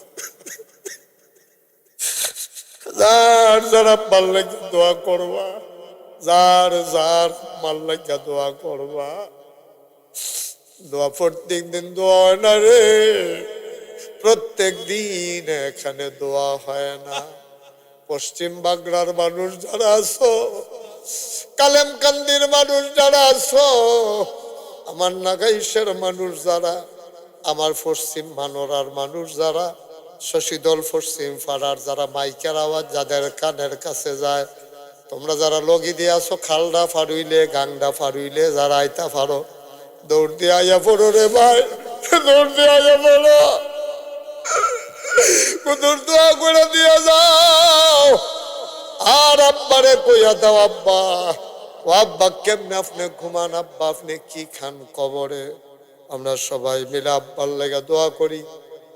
S1: যার যার আব্বার লাগে দোয়া করবা, যার যার মাল লাগে দোয়া করবা। দোয়া প্রত্যেক দিন দোয়া হয় না রে, প্রত্যেক দিন এখানে দোয়া হয় না। পশ্চিম বাংলার মানুষ যারা আছো, কালেমকান্দির মানুষ যারা আছো, আমার নাগাইশের মানুষ যারা, আমার পশ্চিম মানোরার মানুষ যারা, শশীদল পশ্চিম পাড়ার যারা, মাইকের আওয়াজ যাদের কানের কাছে যায়, তোমরা যারা লগি দিয়ে আছো, খালডা ফাড়ুইলে গাংডা ফাড়ুইলে যারা আইতা পারো, দৌড় দিয়ে আইয়া পড়ো রে ভাই, দৌড় দিয়ে আইয়া পড়ো, কুদুর দোয়া করে দিয়ে যাও। আর আব্বারে কইয়া দাও, আব্বা ও আব্বা কেমনে আপনি ঘুমান, আব্বা আপনি কি খান কবরে? আমরা সবাই মিলে আব্বার লাগা দোয়া করি,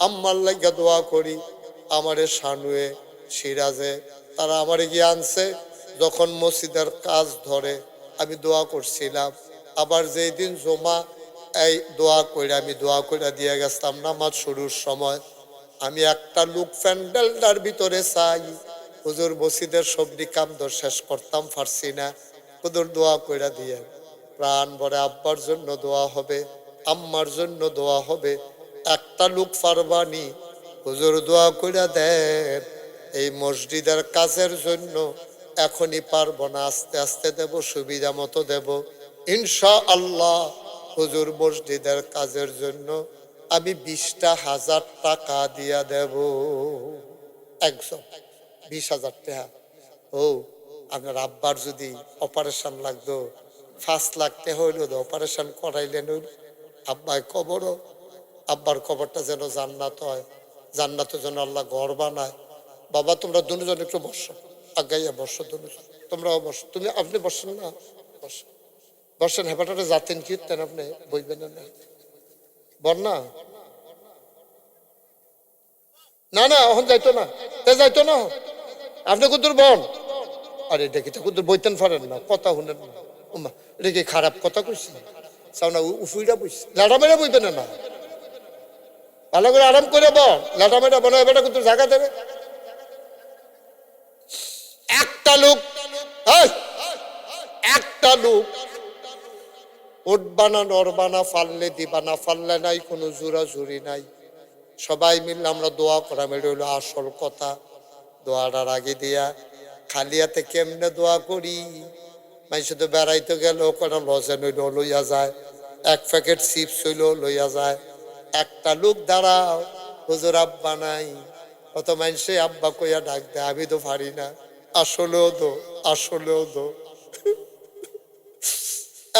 S1: আম্মার লাগা দোয়া করি। আমারে শানুয়ে সিরাজে তারা আমারে গিয়ে আনছে, যখন মসজিদের কাজ ধরে আমি দোয়া করছিলাম। আবার যেই দিন জমা এই দোয়া করে আমি দোয়া করে দিয়ে গেছিলাম নামাজ শুরুর সময়, আমি একটা লোক প্যান্ডেলটার ভিতরে চাই, হুজুর মসজিদের সবজি কাম ধর শেষ করতাম পারছি না, হুজুর দোয়া কইরা দিয়ে প্রাণ ভরে আব্বার জন্য দোয়া হবে, আম্মার জন্য দোয়া হবে, একটা লোক পারবানি, হুজুর দোয়া কইরা দেন এই মসজিদের কাজের জন্য। এখনই পারবো না, আস্তে আস্তে দেব, সুবিধা মতো দেব ইনশাআল্লাহ। হুজুর মসজিদের কাজের জন্য আমি 20,000 টাকা দিয়া দেব, একজন 20,000 টাকা। ও আপনার আব্বার যদি অপারেশন লাগতো 5 লাখ টাকা হইল, অপারেশন করাইলেন, আব্বাই কবরও, আব্বার কবরটা যেন জান্নাত হয়, জান্নাতের জন্য আল্লাহ ঘর বানায়। বাবা তোমরা দুজন একটু বসো, আগাইয়া বসো দুজন, তোমরাও বসো, তুমি আপনি বসেন না, বসো বসেন, হেপাটারে যাতেন কি তেন আপনি বইবেন না, বন্যা না না এখন যাইতো না, যাইতো না, আপনি কুতুর বন, আরে দেখি তো কুতুর বইতেন পারেন না, কথা শুনেন না, উমা এটা কি খারাপ কথা কইছি? চাও না উফুইরা বইছি, লাটা মেরা বইবেন না, ভালো করে আরাম করে বল, লাটা মেরা বলো, এবার কুতুর জায়গা দেবে। একটা লোক, একটা লোক উঠবানা নড়বানা, ফাললে দিবানা, ফাললে নাই কোনো জোরা জুরি নাই, সবাই মিললে আমরা দোয়া করাম, এটা হইলো আসল কথা। দোয়াটার আগে দিয়া খালি হাতে কেমনে দোয়া করি? মানুষ তো বেড়াইতে গেল কোনো লজেন হইল লইয়া যায়, এক প্যাকেট চিপস হইল লইয়া যায়। একটা লোক দাঁড়াও, হুজুর আব্বা নাই। কত মানুষে আব্বা কইয়া ডাক দেয়, আমি তো পারি না। আসলেও দো, আসলেও দো।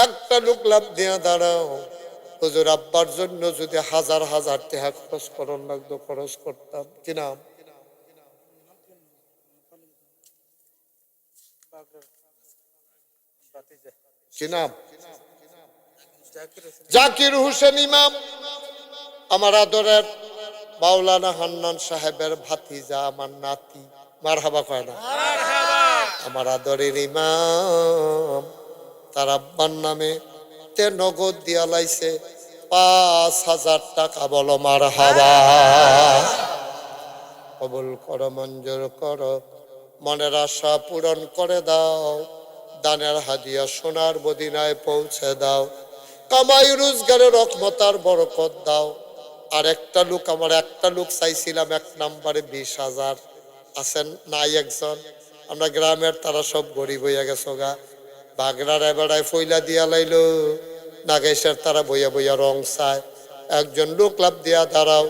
S1: একটা লোক লাভ দিয়া দাঁড়াও, হুজুর আব্বার জন্য যদি হাজার হাজার টাকা খরচ করন লাগতো, খরচ করতাম। কি নাম? কি নাম? জাকির হোসেন ইমাম, আমার আদরের মাওলানা হান্নান সাহেবের ভাতিজা, আমার নাতি। মারহাবা কয় না? আমার আদরের ইমাম, তার আব্বার নামে তে নগদ দিয়া লাইছে 5,000 টাকা। বলো মারহাবা। কবুল করো, মঞ্জুর করো, মনের আশা পূরণ করে দাও, দানের হাদিয়া সোনার মদিনায় পৌঁছে দাও, কামাই রোজগারের রহমত আর বরকত দাও। আর একটা লোক, আমার একটা লোক চাইছিলাম 1 নম্বরে 20,000, আছেন নাই একজন? আমরা গ্রামের, তারা সব গরিব হইয়া গেছো গা। বাগড়ার এবারায় ফইলা দিয়া লাইলো, নাগেশের তারা বইয়া বইয়া রং চায়। একজন লোক লাভ দিয়া দাঁড়াও,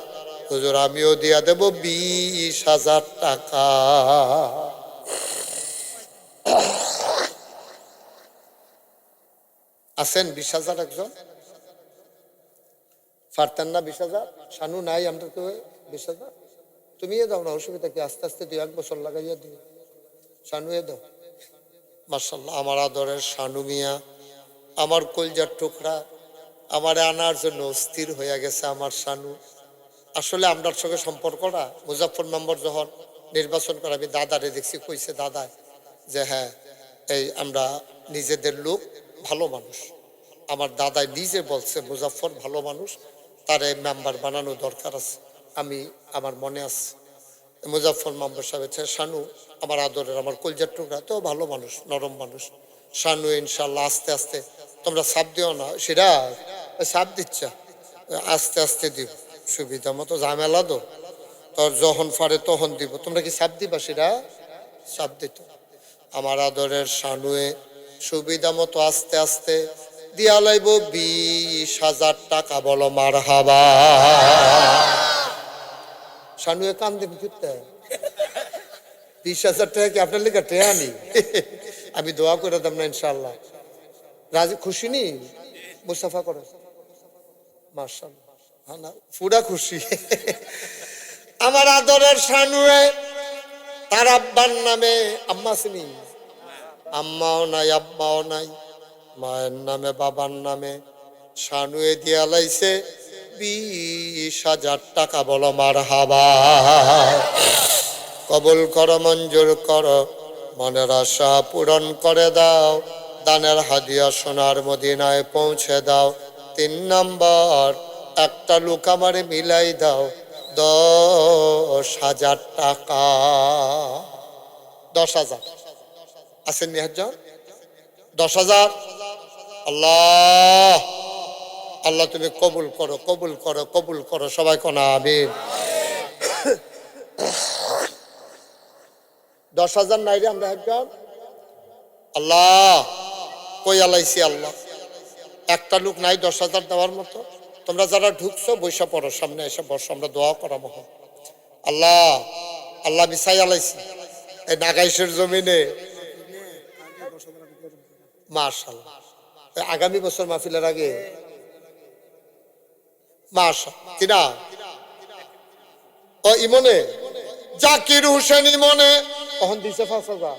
S1: হুজুর আমিও দিয়া দেব 20,000 টাকা। আছেন 20,000 একজন? পারতেন না 20,000? শানু নাই, আমরা তো 20,000 তুমি দাও না, অসুবিধা কি? আস্তে আস্তে 2-1 বছর লাগাইয়া দিও। শানু দাও। মাশাআল্লাহ, আমার আদরের শানু মিয়া, আমার কলজার টুকরা, আমারে আনার জন্য স্থির হয়ে গেছে আমার শানু। আসলে আমরার সঙ্গে সম্পর্কটা, মুজাফফরনগর যখন নির্বাচন করে আমি দাদারে দেখছি, কইছে দাদা যে হ্যাঁ এই আমরা নিজেদের লোক, ভালো মানুষ। আমার দাদাই নিজে বলছে মুজাফফর ভালো মানুষ, তারে মেম্বার বানানো দরকার আছে। আমি, আমার মনে আছে মুজাফফর মেম্বার সাহেব শানু, আমার আদরের, আমার কলজার টুকরা, তো ভালো মানুষ, নরম মানুষ। শানু ইনশাল্লাহ আস্তে আস্তে, তোমরা চাপ দিও না, সেটা চাপ দিচ্ছ, আস্তে আস্তে দিব, সুবিধা মতো। ঝামেলা তো তোর যখন পারে তখন দিব, তোমরা কি চাপ দিবা? সেটা চাপ দিত। আমার আদরের শানুয়ে সুবিধা মতো আস্তে আস্তে দিয়া লাইব 20,000 টাকা। বলো মারহাবা। শানুয়ে কান দেব কিনতে 20,000 টাকা কি আপনার লেগে টেয়া নি? আমি দোয়া করে দাম না ইনশাল্লাহ। রাজি, খুশি নি? মুস্তাফা করে মাশাআল্লাহ, হ্যাঁ না, পুরা খুশি। আমার আদরের শানুয়ে, তার আব্বার নামে, আম্মা চিনি? আম্মাও নাই, আব্বাও নাই, মায়ের নামে, বাবার নামে শানুয়ে দিয়া লাইছে 20,000 টাকা। বলো মারহাবা। কবুল করো, মঞ্জুর করো, মনের আশা পূরণ করে দাও, দানের হাদিয়া সোনার মদিনায় পৌঁছে দাও। 3 নম্বর, একটা লোক আমারে মিলাই দাও 10,000 টাকা। 10,000 আছেন নিহাজ্জন? 10,000। আল্লাহ, আল্লাহ তুমি কবুল করো, কবুল করো, কবুল করো, সবাই কোন আমিন। 10,000 নাই রে আমরা একজন? আল্লাহ কই আলাইছি আল্লাহ, একটা লোক নাই 10,000 দেওয়ার মতো। তোমরা যারা ঢুকছো বৈশা পড়ো, সামনে এসে বসো, আমরা দোয়া করাবো। আল্লাহ, আল্লাহ বিছাই আলাইছি এই নাগাইশের জমিনে। মাশাআল্লাহ, আগামী বছর মাহফিলের আগে মাশাআল্লাহ। কিনা ও ইমনে, জাকির হোসেন ইমনে তখন দিছে 5,000।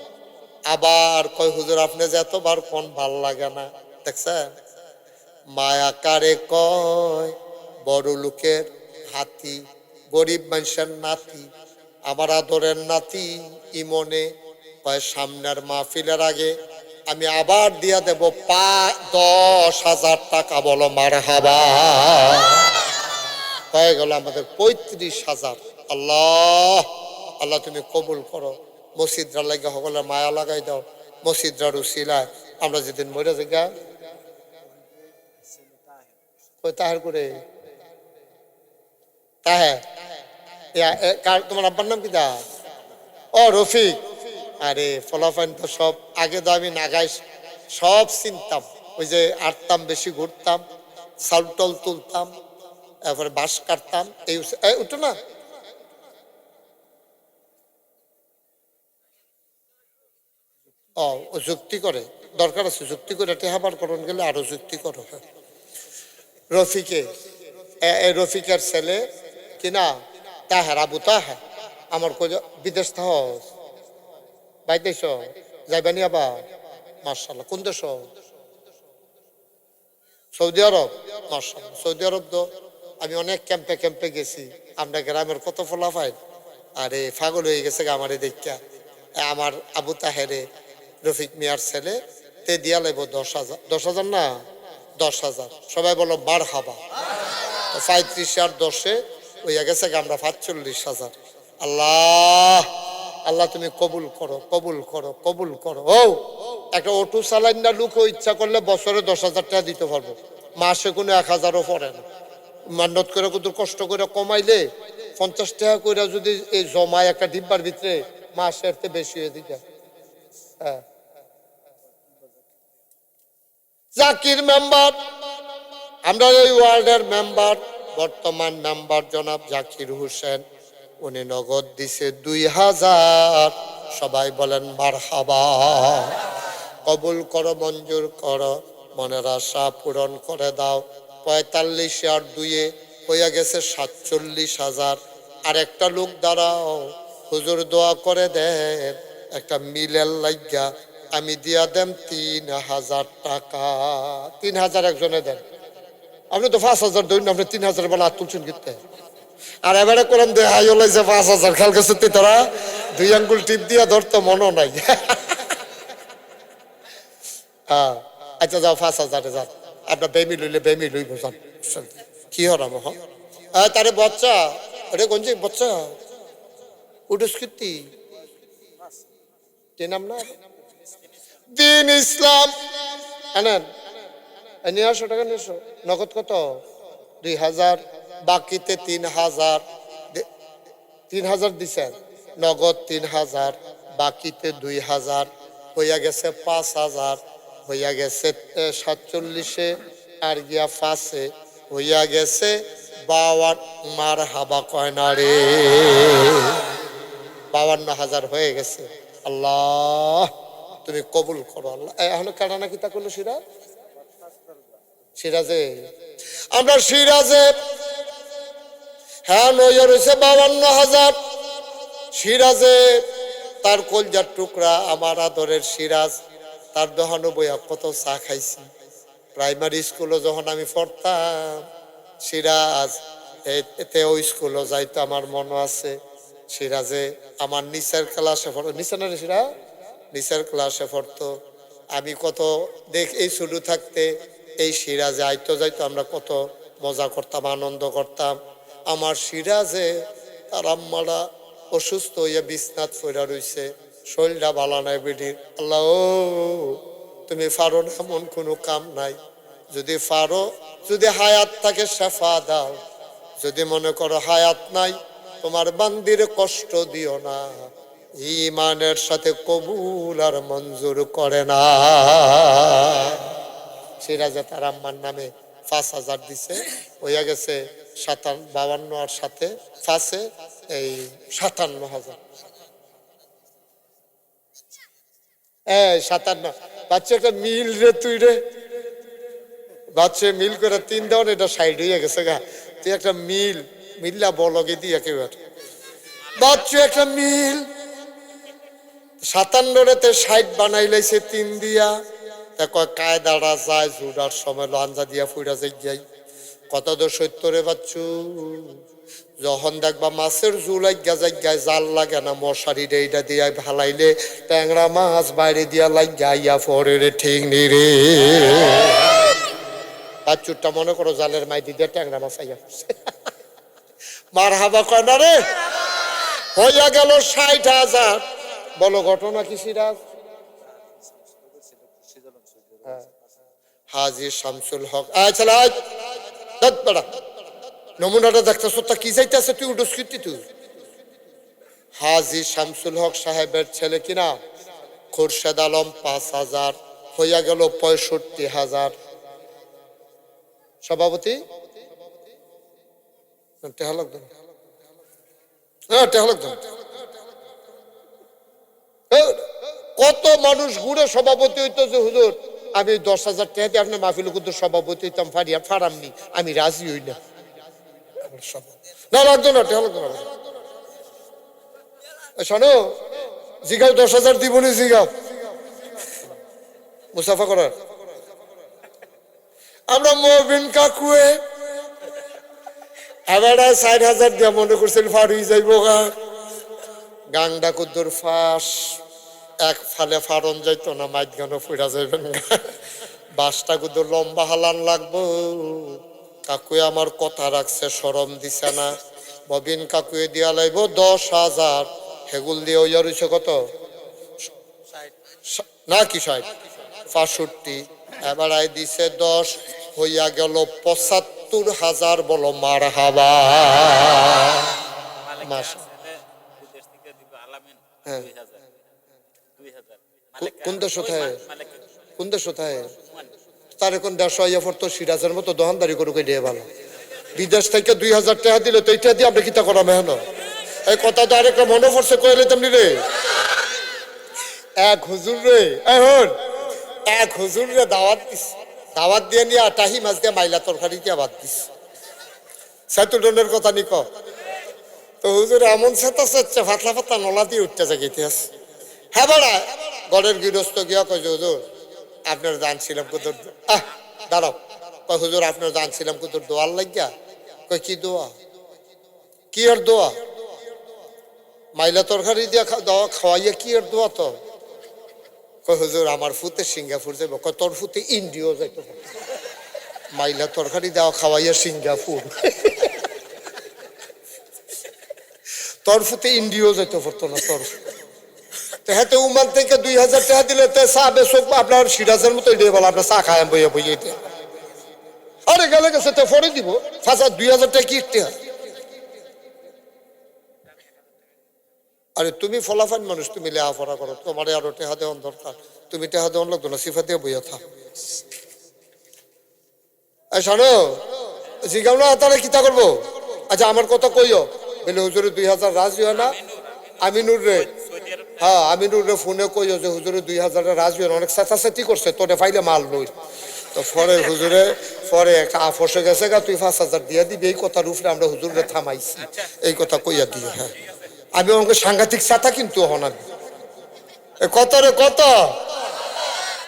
S1: আবার কয় হুজুর আপনি যে এতবার কোন ভাল লাগে না, দেখছেন? মায়া কারে কয়, বড় লোকের হাতি, গরিব মানুষের নাতি। আমার আদরের নাতি ইমনে কয় সামনের মাহফিলের আগে আমি আবার দিয়া দেব 10,000 টাকা। বলো মারহাবা। হয়ে গেল আমাদের 35,000। আল্লাহ, আল্লাহ তুমি কবুল করো, মসজিদরা লাগে সকলের মায়া লাগাই দাও, মসজিদরার উসিলায় আমরা যেদিন মরে যাই। তাহের করে তাহে, তোমার আব্বার নাম কি? ও রফিক। আরে ফলাফাইন তো সব আগে তো আমি নাগাইশ সব চিনতাম। ওই যে আটতাম, বেশি ঘুরতাম, চাউল টাউল তুলতাম, তারপরে বাঁশ কাটতাম। এই উঠো না, ও যুক্তি করে, দরকার আছে যুক্তি করে টেহাবার করণ গেলে আরো যুক্তি করো। হ্যাঁ, রফিকে, রফিকের ছেলে কিনা তাহের, আবু তাহের, আমার বিদেশ থাহ বাইতেছ যাইবানি আবার, মার্শাল্লাহ। কোন দেশ? সৌদি আরব। মার্শাল্লাহ, সৌদি আরব তো আমি অনেক ক্যাম্পে ক্যাম্পে গেছি। আমরা গ্রামের কত ফলাফাই আরে পাগল হয়ে গেছে আমারে দেখা। আমার আবু তাহেরে, রফিক মিয়ার ছেলে, তে দিয়া লাগবো 10,000। 10,000 না, 10,000। সবাই বলো বার হাবা। 35 আর 10-এ হইয়া গেছে আমরা 45,000। আল্লাহ, আল্লাহ তুমি কবুল করো, কবুল করো, কবুল করো। ও একটা অটো চালাইন না লোক ইচ্ছা করলে বছরে 10,000 টাকা দিতে পারবো, মাসে কোনো 1,000ও পড়ে না। মান্যত করে কত কষ্ট করে কমাইলে 50 টাকা করে যদি এই জমায় একটা ডিব্বার ভিতরে, মাসের তে বেশি হয়ে দিতে। হ্যাঁ, জাকির মেম্বার, আমরা এই ওয়ার্ডের মেম্বার, বর্তমান মেম্বার জনাব জাকির হোসেন, উনি নগদ দিছে 2,000। সবাই বলেন মারহাবা। কবুল করো, মঞ্জুর করো, মনের আশা পূরণ করে দাও। 45 আর 2-এ হইয়া গেছে 47,000। আর একটা লোক দাঁড়াও, হুজুর দোয়া করে দেন একটা মিলের লাগিয়া, আমি দিয়া দেন 3,000 টাকা। 3,000 একজনে দেন। আপনি তো 5,000 ধরুন, আপনি 3,000 বেলা হাত তুলছেন কিনতে। আর এবারে করেন দে হাই হলে যে 5,000 খেয়াল করছে তারা 2 আঙ্গুল টিপ দিয়া ধরতে মনও নাই। হ্যাঁ, আচ্ছা যাও 5,000 যান। আপনার বেমি লইলে বেমি লইব যান, কি হরাম। হ্যাঁ, তারে বাচ্চা, ওরে গঞ্জি বাচ্চা উঠেস কীর্তি কি নাম না, দিন ইসলাম আনেন। নিয়ে আসো, টাকা নিয়ে আসো। নগদ কত? 2,000, বাকিতে 3,000। 3,000 দিছেন, নগদ 3,000, বাকিতে 2,000, হইয়া গেছে 5,000। হইয়া গেছে 47-এ আর গিয়া 5-এ হইয়া গেছে 52। মার হাবা কয় না রে, 52,000 হয়ে গেছে। আল্লাহ তুমি কবুল করো। আল্লাহ এখন কাটা নাকি তা করলো সিরাজ, সিরাজে, আমরা সিরাজে। হ্যাঁ, লইয়া রয়েছে 52,000। সিরাজে তার কলজার টুকরা আমার আদরের সিরাজ, তার দোহানো বইয়া কত চা খাইছি। প্রাইমারি স্কুলে যখন আমি পড়তাম, সিরাজ এতে ওই স্কুলে যাইতো, আমার মনে আছে। সিরাজে আমার নিচের ক্লাসে পড়তো, নিচে না সিরাজ নিচের ক্লাসে পড়তো। আমি কত এই শুরু থাকতে এই সিরাজে আইতো যাইতো, আমরা কত মজা করতাম, আনন্দ করতাম। আমার সিরাজে তার আম্মারা অসুস্থ হইয়া বিছনাত ফইরা রইছে, শরীরটা ভালো নাই বেডির। আল্লাহ তুমি পারো না এমন কোনো কাম নাই, যদি পারো, যদি হায়াত থাকে শেফা দাও, যদি মনে করো হায়াত নাই, তোমার বান্দির কষ্ট দিও না, ঈমানের সাথে কবুল আর মঞ্জুর করে না। সিরাজে তার আম্মার নামে 5,000 দিছে, হইয়া গেছে 52 আর সাথে 5-এ এই 57,000। 57 বাচ্চা একটা মিল রে, তুই রে বাচ্চা মিল করে 3 দেওয়ান, এটা সাইড হইয়া গেছে গা। তুই একটা মিল্লা বলগে দিয়ে একেবারে বাচ্চা একটা মিল 57-তে 60 বানাই লাইছে 3 দিয়া। কায়দাটা যায় জুড়ার সময় লাঞ্জা দিয়া ফুইরা যাই কত তো 70-এ বাচ্চু। যখন দেখবা মাছের জুলাই গায় জাল লাগে না, মশারি এইটা দিয়া ভালাইলে ট্যাংরা মাছ বাইরে দিয়া লাগাইয়া পরে রে, ঠিক নি রে। বাচ্চুরটা মনে করো জালের মাইদি দিয়ে ট্যাংরা মাছ আইয়া মার হাবা কয় না রে। হইয়া গেল 60,000। বলো ঘটনা কি সিরাজ? হাজি শামসুল হক, নমুনাটা দেখতেছ তা কি চাইতেছে, তুই উঠোস কীর্তি তুই। হাজি শামসুল হক সাহেবের ছেলে কিনা খোরশেদ আলম 5,000। হইয়া গেল 65,000। সভাপতি টেহা লাগতো না, টেহা লাগতো না। কত মানুষ ঘুরে সভাপতি হইতো যে হুজুর আমি 10,000 টাকা দিয়ে আপনার মাহফিল কিন্তু সভাপতি হইতাম, ফারামনি, আমি রাজি হই না। না লাগতো না, টেহা লাগতো না। শোনো, জিগাও 10,000 দিব নি, জিগাও মুসাফা করার। আমরা মবিন কাকুয়ে এবার 60,000 দিয়া মনে করছেন ফার হয়ে যাইব গা। গাংডা কুদ্দুর ফাঁস এক ফালে ফারন যাইতো না, মাইত গানো ফুরা যাইবেন। বাসটা কুদ্দুর লম্বা হালান লাগবো। কাকুয়ে আমার কথা রাখছে, শরম দিছে না। মবিন কাকুয়ে দিয়া লাইব 10,000। হেগুল দিয়ে ওই রয়েছে কত না কি 60, 65। এবার আই দিছে 10, হইয়া গেল 75,000। বলো মার হাবা। কোন দেশ কোথায়, কোন দেশ কোথায়? তার এখন 150 ফোর তো সিরাজের মতো দোকানদারি করুক, দিয়ে ভালো। বিদেশ থেকে 2,000 টাকা দিল, তো এইটা দিয়ে আপনি কিতা করা মেহন। এই কথা তো আরেকটা মনে পড়ছে, কইলে তেমনি রে। এক হুজুর রে, এক হুজুর রে দাওয়াত দিস, দাওয়াত দিয়ে নিয়ে আটাহি মাছ দিয়ে মাইলা তরকারি দিয়ে বাদ দিস। সেতুডনের কথা নিক তো হুজুর এমন সেতা সেচ্ছে ফাতলা ফাতলা নলা দিয়ে উঠতে জাগিতে আছে। হ্যাঁ বাড়া গড়ের গৃহস্থ গিয়া কয় যে হুজুর আপনার জানছিলাম কুতুর, দাঁড়াও, কয় হুজুর আপনার জানছিলাম কুতুর দোয়ার লাগিয়া। কয় কি দোয়া? কি আর দোয়া? মাইলা তরকারি দিয়া দাওয়া খাওয়াইয়া কি আর দোয়া? তো কয় হুজুর আমার ফুতে সিঙ্গাপুর যাইব। কয় তোর ফুতে ইন্ডিয়াও যাইতো, মাইলা তরকারি দেওয়া খাওয়াইয়া সিঙ্গাপুর। তোর ফুতে ইন্ডিয়াও যাইতে পারতো না তোর। হাতে উমান থেকে 2,000 টাকা দিলে চা বেসক আপনার সিরাজের মতো দিয়ে বলো আপনার চা খায় বইয়া বইয়ে। আরে গেলে গেছে তো ফরে দিব 2,000 টাকা কি টাকা। আরে তুমি ফলাফান মানুষ, তুমি লেহাপড়া করো, তোমার আরো টেহা দেওয়ান দরকার। তুমি টেহা দেওয়ান লাগতো না, সিফা দিয়ে বইয়া থাক। শোনো, জিগাও না তাহলে কিতা করবো? আচ্ছা আমার কথা কইও, বলে হুজুরে 2,000 রাজি হয় না। আমিনুর রে, হ্যাঁ আমিনুর রে ফোনে কইও যে হুজুরে 2,000 রাজি হয় না, অনেক চেঁচাচেঁচি করছে, তোরে ফাইলে মাল লই। তো পরে হুজুরে পরে একটা আফসে গেছে গা, তুই 5,000 দিয়া দিবি, এই কথার উপরে আমরা হুজুরে থামাইছি, এই কথা কইয়া দিয়ে। হ্যাঁ আমি আমাকে সাংঘাতিক চাতা কিন্তু হন আমি কত রে কত,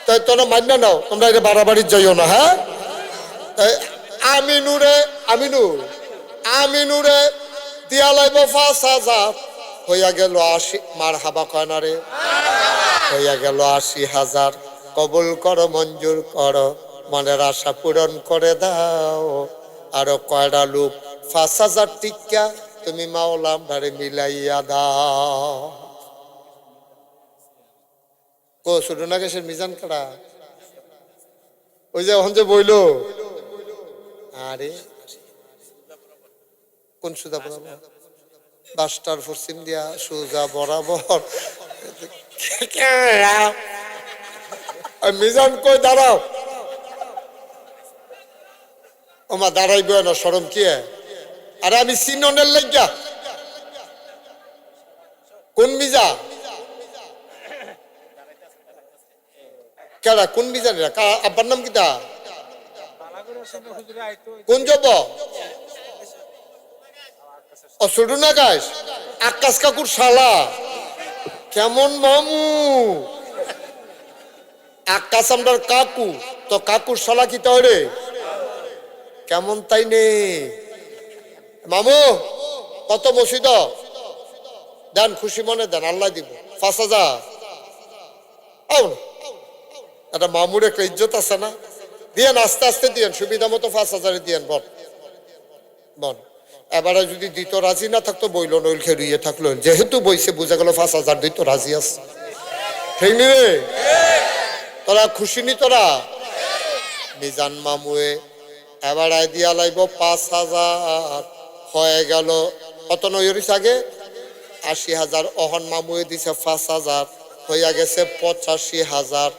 S1: তাই তোরা মান্য নাও, তোমরা এটা বাড়াবাড়ি যাইও না। হ্যাঁ আমিনুরে, আমিনুরে দিয়া লাইব 5,000, হইয়া গেল 80। মার হাবা কয় না রে, হইয়া গেল 80,000। কবুল করো, মঞ্জুর করো, মনের আশা পূরণ করে দাও। আরো কয়টা লোক 5,000 টিকা তুমি মাওলাম ধারে মিলাইয়া দাও। কো ছোট না গেছে মিজান কাটা, ওই যে ওখান যে বইলো। আরে কোন সুদা বরাবর? 5টার পশ্চিম দিয়া সুজা বরাবর। মিজান কই দাঁড়াও, ওমা দাঁড়াইব না, সরম কি? আরে আমি সিননের লাগিয়া। কোন মিজা? কেডা কোন মিজান? আব্বার নাম কিতা? কোন যাব? ও ছোট না গাছ, আকাশ কাকুর শালা। কেমন মামু? আকাশ আমরার কাকু, তো কাকুর শালা কি তাহলে কেমন? তাই নে মামু কত মসজিদ দেন, খুশি মনে দেন, আল্লাহ দিব 5,000। একটা মামুর একটা ইজ্জত আছে না, দিয়েন আস্তে আস্তে দিয়েন, সুবিধা মতো 5,000 দিয়েন। বল বল, এবারে যদি দিত রাজি না থাকতো বইল, নইল খেয়ে থাকলো, যেহেতু বইছে বোঝা গেল 5,000 দিত রাজি আছে। ঠিক নি রে? তোরা খুশি নি? তোরা মিজান মামুয়ে এবার দিয়া লাইব 5,000। হয়ে গেল কত? নইরিস আগে 80,000, অহন মামুয়ে দিছে 5,000, হইয়া গেছে 85,000।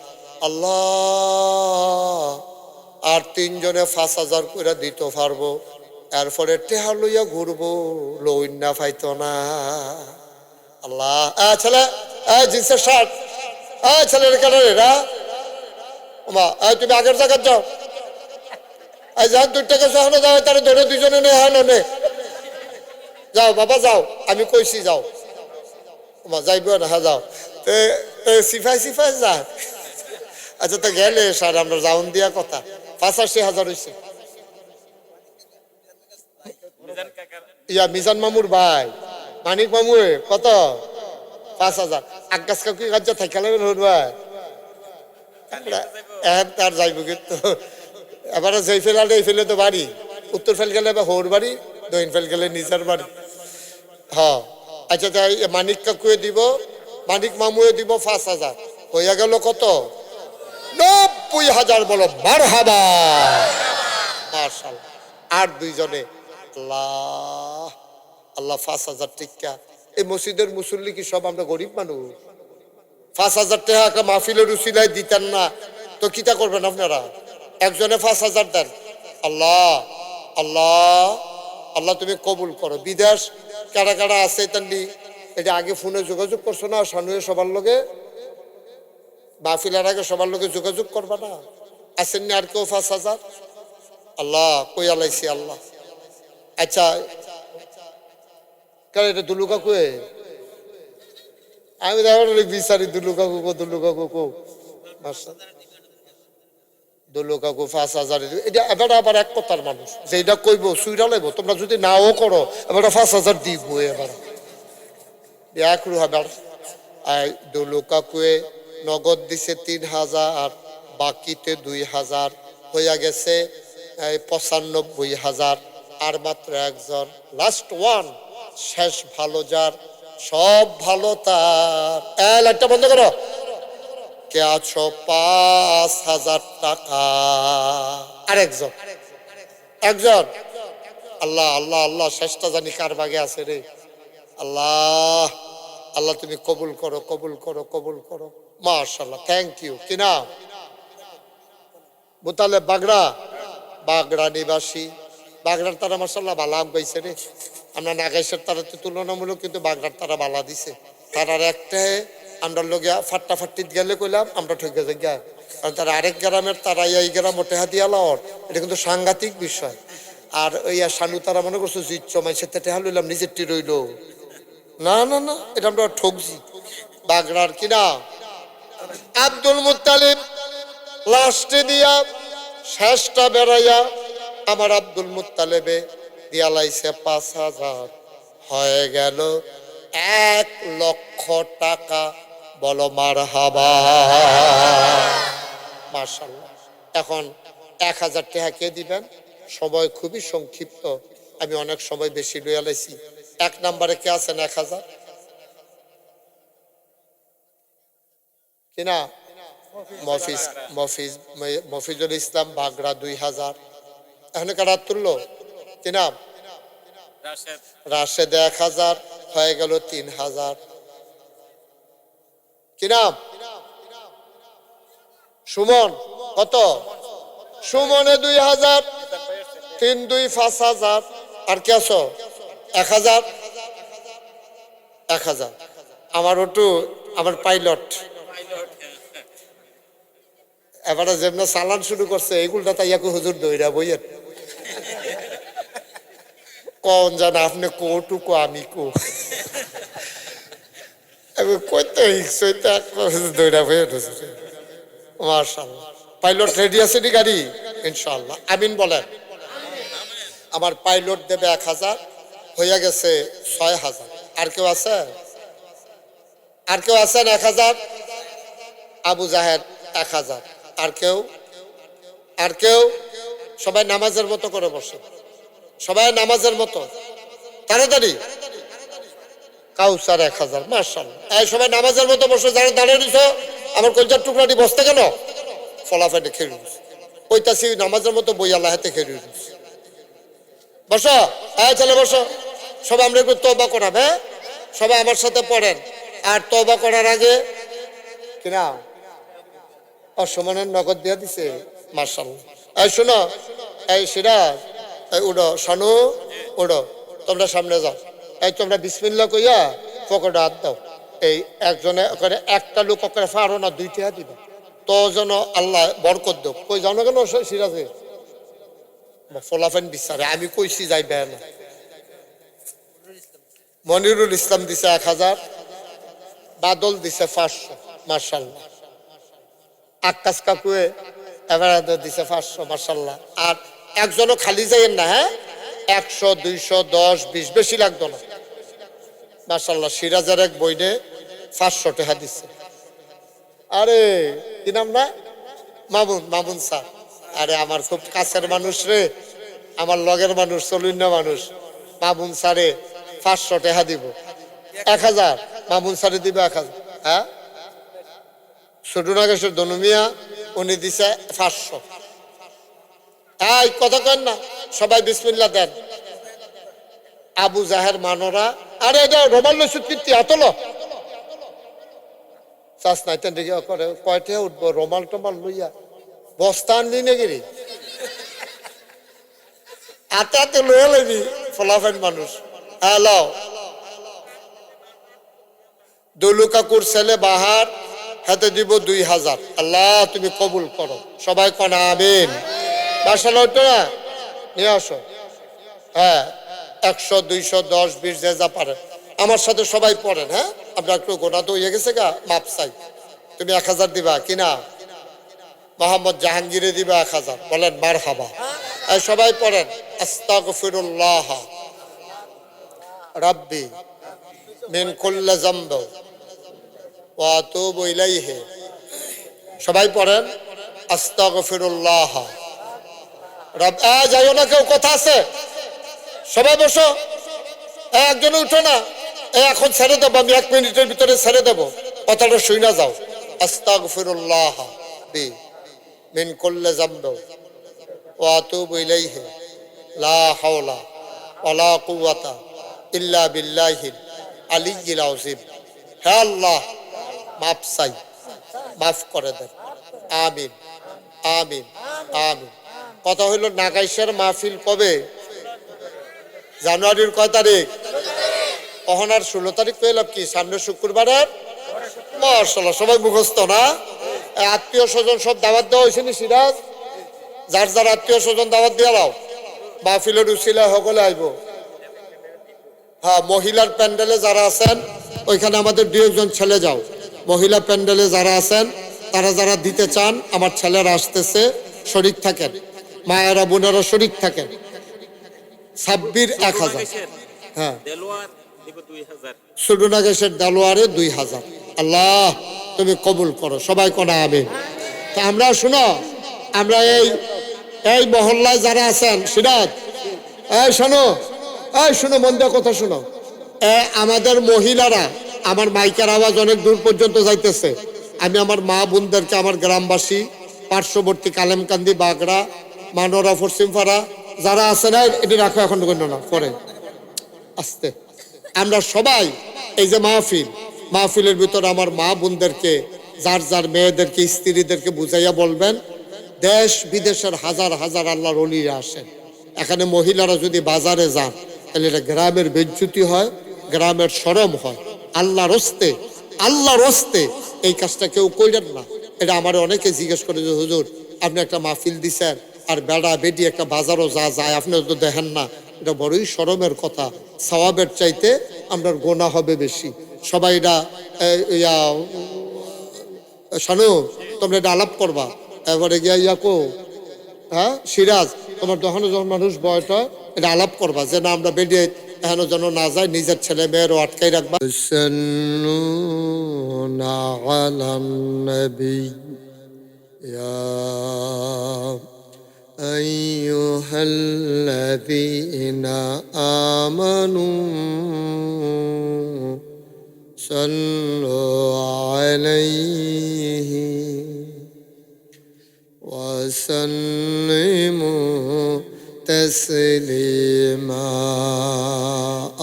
S1: আল্লাহ আর 3 জনে 5,000 করে দিতে পারবো, এরপরে টেহা লইয়া ঘুরবো, লইন না পাইতো না। আল্লাহ ছেলে জিন্সের শার্ট, ছেলের কেন রা মা, তুমি আগের জায়গায় যাও, যাও 2 টাকা সহনে যাও, তারা ধরে 2 জনে নে, হ্যাঁ নে যাও বাবা যাও, আমি কইছি যাও মা, যাইব না, হ্যাঁ যাও। সিফাই যা। আচ্ছা তো গেলে স্যার আমরা যাউন দিয়া কথা 85,000 হয়েছে। ইয়া মিজান মামুর ভাই মানিক মামু কত 5,000। আকাশ কাকু কাজ থাকলে ভাই তার যাইব, কিন্তু এবারে যেই ফেলালে এই ফেলে তো বাড়ি, উত্তর ফেল গেলে বা হোর বাড়ি, দক্ষিণ ফেল গেলে নিজের বাড়ি। হ্যাঁ আচ্ছা তাই মানিক কাকুয়ে দিব, মানিক মামুয়ে দিব 5,000, হইয়া গেল কত 90,000। বলো মারহাবা মাশাআল্লাহ। আর 2 জনে আল্লাহ আল্লাহ 5,000 টিকা। এই মসজিদের মুসল্লি কি সব আমরা গরিব মানুষ? 5,000 টাকা একটা মাহফিলের উসিলায় দিতেন না তো কিটা করবেন আপনারা? একজনে 5,000 দেন। আল্লাহ আল্লাহ আল্লাহ তুমি কবুল করো। বিদেশ কারা কারা আছে তান্ডি এটা আগে ফোনে যোগাযোগ করছো না? সানুয়ে সবার লগে মাহফিলের আগে সবার লগে যোগাযোগ করবা না? আসেন না আর কেউ 5,000? আল্লাহ কই আলাইছি আল্লাহ। আচ্ছা কারণ এটা দুলু কাকু, আমি বিচারি দুলু কাকু কো দুলু কাকু 5,000। এটা এবার আবার এক কথার মানুষ যেটা কইব সুইরা লাইব, তোমরা যদি নাও করো এবার 5,000 দিব। এবার এক রুহাবার দুলু কাকুয়ে নগদ দিছে 3,000, বাকিতে 2,000 হইয়া গেছে 95,000। আর মাত্র একজন লাস্ট ওয়ান, শেষ ভালো যার, সব ভালো তার। লাইটটা বন্ধ করো। কে আছো 5,000 টাকা। আরেকজন একজন আল্লাহ আল্লাহ আল্লাহ শেষটা জানি কার ভাগে আছে রে। আল্লাহ আল্লাহ তুমি কবুল করো কবুল করো কবুল করো। মাশাআল্লাহ থ্যাংক ইউ। কি নাম? মুতালেব বাগড়া, বাগড়া নিবাসী। বাগড়ার তারা মাশাআল্লাহ ভালো আম গাইছে রে। আমরা নাগাইশের তারা তো তুলনামূলক, কিন্তু বাগড়ার তারা বালা দিছে। তারার একটাই আমরা লোক ফাট্টাফাট্টিত গেলে কইলাম আমরা ঠকে যাই গা, কারণ তারা আরেক গ্রামের তারা এই গ্রাম টেহা দিয়া লাওয়ার, এটা কিন্তু সাংঘাতিক বিষয়। আর ওই শানু তারা মনে করছো জিতছ মাইসের টেহা লইলাম নিজের টি রইল, না না না, এটা আমরা ঠকছি। বাগড়ার কিনা আব্দুল মুত্তালিব লাস্টে দিয়া শেষটা বেড়াইয়া আমার আব্দুল মুত্তালিবে দিয়া লাইছে 5,000, হয়ে গেল 1,00,000 টাকা। বলো মারহাবা মাশাআল্লাহ। এখন 1,000 টাকা কে দিবেন? সময় খুবই সংক্ষিপ্ত, আমি অনেক সময় বেশি লইয়া লাইছি। 1 নম্বরে কে আছেন 1,000? কিনা মফিজুল ইসলাম বাগড়া 2,000। এখানে কারা তুললো? কিনা রাশেদ 1,000, হয়ে গেল 3,000। কি নাম? সুমন কত? সুমনে 2,000, 3 2 5,000। আর কে আছো? 1,000 1,000। আমার ওটু আমার পাইলট এবারে যেমন চালান শুরু করছে এইগুলটা তাই হুজুর দইরা বইয়ের কোন জানা আপনি কোটুকু আমি কো পাইলট রেডি আছে নি গাড়ি? ইনশাআল্লাহ আমিন বলেন। আমার পাইলট দেবে 1,000, হইয়া গেছে 6,000। আর কেউ আছে? আর কেউ আছেন 1,000? আবু জাহেদ 1,000। আর কেউ? আর কেউ? সবাই নামাজের মতো করে বসে, সবাই নামাজের মতো তাড়াতাড়ি। কাউসার 1,000। মাশাআল্লাহ। এই সবাই নামাজের মতো বসে, যারা দাঁড়িয়ে নিছ আমার কলজার টুকরাটি বসতে কেন? ফলাফেটে খেয়ে ওইটাছি নামাজের মতো বই আল্লাহ হাতে খেয়ে বসো। হ্যাঁ চলে বসো। সবাই আমরা একটু তওবা করাব। হ্যাঁ সবাই আমার সাথে পড়েন। আর তওবা করার আগে কিনা অসমানের নগদ দিয়া দিছে মার্শাল্লাহ। এই শোনো, এই সিরাজ, এই উড়ো শানু, উড়ো, তোমরা সামনে যাও। এই তোমরা বিসমিল্লাহ কইয়া পকেটে হাত দাও। এই একজনে ওখানে একটা লোক ওখানে পারো না, দুইটা দিবা, তো যেন আল্লাহ বরকত দেব। কই জানো কেন সিরাজে ফলাফেন বিচারে আমি কইছি যাইবে না। মনিরুল ইসলাম দিছে 1000, বাদল দিছে 500, মার্শাল্লাহ। আকাশ কাকুয়ে এবার দিছে 500, মার্শাল্লাহ। আর একজনও খালি যাইয়েন না, হ্যাঁ, 100, 200, 10, 20 বেশি লাগতো না, মার্শাল্লাহ। সিরাজের এক বইনে 500 টাকা দিচ্ছে। আরে কি নাম না, মামুন, মামুন স্যার। আরে আমার খুব কাছের মানুষ রে, আমার লগের মানুষ, চলুন্না মানুষ। মামুন স্যারে 500 টাকা দিব। 1000 মামুন স্যারে দিবে 1000। হ্যাঁ, ছোটনাগেশের দনুমিয়া উনি দিছে 500। এই কথা কেন না, সবাই বিসমিল্লাহ দেন। আবু জাহের মানরা, আরে এটা রোমাল লসুদ কীর্তি আতলো চাষ নাই তেন দিকে করে কয়টা উঠবো রোমাল টোমাল লইয়া বস্তা আনলি নাকি আতে আতে লইয়া লইবি ফলাফেন মানুষ। হ্যালো, দলু কাকুর ছেলে বাহার হাতে দিব 2000। আল্লাহ তুমি কবুল করো, সবাই কনা আমিন। বাসাল না নিয়ে আসো। হ্যাঁ, 100, 200, 10, 20 যে যা পারেন আমার সাথে সবাই পড়েন। হ্যাঁ, আপনার একটু গোনা তো হয়ে গেছে গা, মাপ চাই। তুমি 1000 দিবা কিনা? মোহাম্মদ জাহাঙ্গীরে দিবা 1000। বলেন মারহাবা। সবাই পড়েন আস্তাগফিরুল্লাহ রাব্বি মিন কুল্লি যামব ওয়া আতুবু ইলাইহি। সবাই পড়েন আস্তাগফিরুল্লাহ রাব। যাইও না কেউ, কথা আছে, সবাই বসো। একজন উঠো না, এখন ছেড়ে দেবো আমি, 1 মিনিটের ভিতরে ছেড়ে দেবো, কথাটা শুই না যাও। আস্তাগফিরুল্লাহ বি মিন কুল্লি যামব ওয়া আতুবু ইলাইহি লা হাওলা ওয়ালা কুওয়াতা ইল্লা বিল্লাহিল আলিয়্যিল আযীম। হে আল্লাহ, মাফ চাই, মাফ করে দেন। আমিন, আমিন, আমিন। কথা হইল নাগাইশের মাহফিল কবে? জানুয়ারির কয় তারিখ? অহনার 16 তারিখ পেলাম কি সামনে শুক্রবারের। মাশাআল্লাহ, সবাই মুখস্থ না? আত্মীয় স্বজন সব দাওয়াত দেওয়া হয়েছে নি সিরাজ? যার যার আত্মীয় স্বজন দাওয়াত দিয়ে লাও, মাহফিলের উসিলা সকলে আইব। হ্যাঁ, মহিলার প্যান্ডেলে যারা আছেন ওইখানে আমাদের 2 জন ছেলে যাও। মহিলা প্যান্ডেলে যারা আছেন তারা যারা দিতে চান, আমার ছেলেরা আসতেছে, শরীক থাকেন, মায়েরা বোনেরা শরীক থাকেন। সাব্বির 1000। হ্যাঁ, সুডুনাগেশের দালোয়ারে 2000। আল্লাহ তুমি কবুল করো, সবাই কোনা আমিন। তা আমরা শুনো, আমরা এই মহল্লায় যারা আছেন সিরাজ, এই শোনো, এই শোনো, মন দিয়ে কথা শোনো। আমাদের মহিলারা, আমার মাইকের আওয়াজ অনেক দূর পর্যন্ত যাইতেছে। আমি আমার মা বোনদেরকে, আমার গ্রামবাসী, পার্শ্ববর্তী কালেমকান্দি, বাগড়া, মানোরা, পশ্চিমপাড়া যারা আছে না, এটি রাখো এখন না পরে আস্তে। আমরা সবাই এই যে মাহফিলের ভিতরে আমার মা বোনদেরকে, যার যার মেয়েদেরকে, স্ত্রীদেরকে বুঝাইয়া বলবেন, দেশ বিদেশের হাজার হাজার আল্লাহর ওলিরা আসেন। এখানে মহিলারা যদি বাজারে যান তাহলে এটা গ্রামের বেজ্জুতি হয়, গ্রামের শরম হয়। আল্লাহর হস্তে, আল্লাহর হস্তে এই কাজটা কেউ কইলেন না। এটা আমার অনেকে জিজ্ঞেস করে যে হুজুর আপনি একটা মাহফিল দিছেন আর বেড়া বেটি একটা বাজারও যা যায় আপনি তো দেখেন না, এটা বড়ই শরমের কথা। সওয়াবের চাইতে আপনার গোনা হবে বেশি। সবাই এটা শানু, তোমরা এটা আলাপ করবা। এবারে গিয়া ইয়াকো, হ্যাঁ সিরাজ, তোমার যখন যখন মানুষ বয়টা এটা আলাপ করবা যে না আমরা বেরিয়ে এখনো যেন না যায়, নিজের ছেলে মেয়েরও আটকাই রাখবা। আইয়ুহাল্লাযীনা আমানু সাল্লু আলাইহি وسلموا تسليما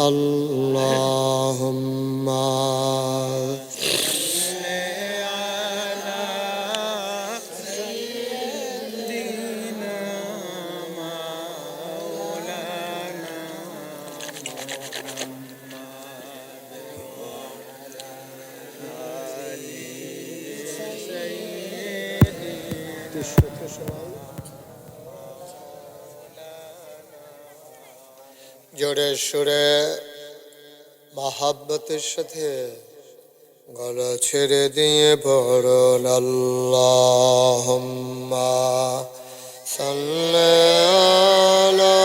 S1: اللهم صل على জোরে সুরে মহাব্বতের সাথে গলা ছেড়ে দিয়ে পড়ুন আল্লাহুম্মা সাল্লি আলা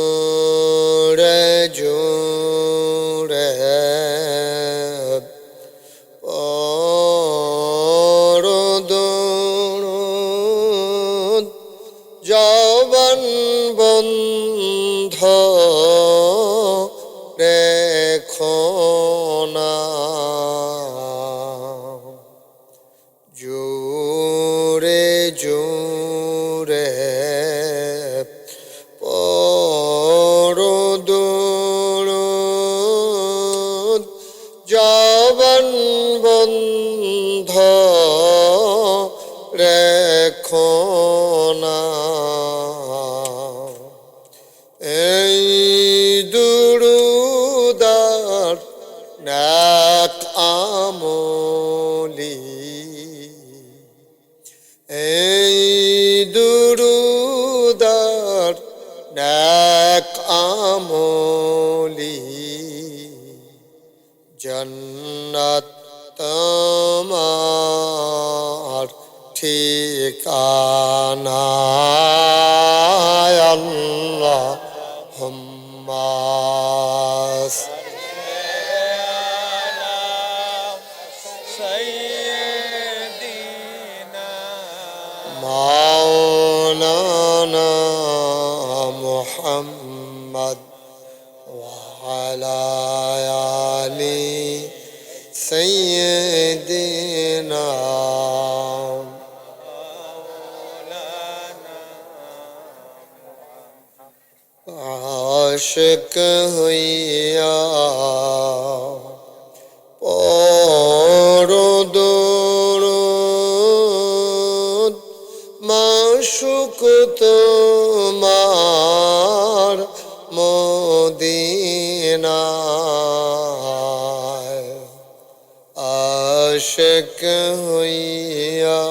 S1: জোরে জোরে পড়ো দুরূদ জবান বন্ধ রেখো না জোরে জোরে পড়ো দুরূদ জবান বন্ধ রেখো না এই দুরূদার নেক আমলি এই দুরূদার নেক আমলি জান্নাত তোমার ঠিকানা আল্লাহুম্মা মাওলানা মুহাম্মদ ওয়া আলা আলি সাইয়্যিদিনা আশিক হইয়া পড়ো দুরূদ মাশুক তোমার মদিনায় আশিক হইয়া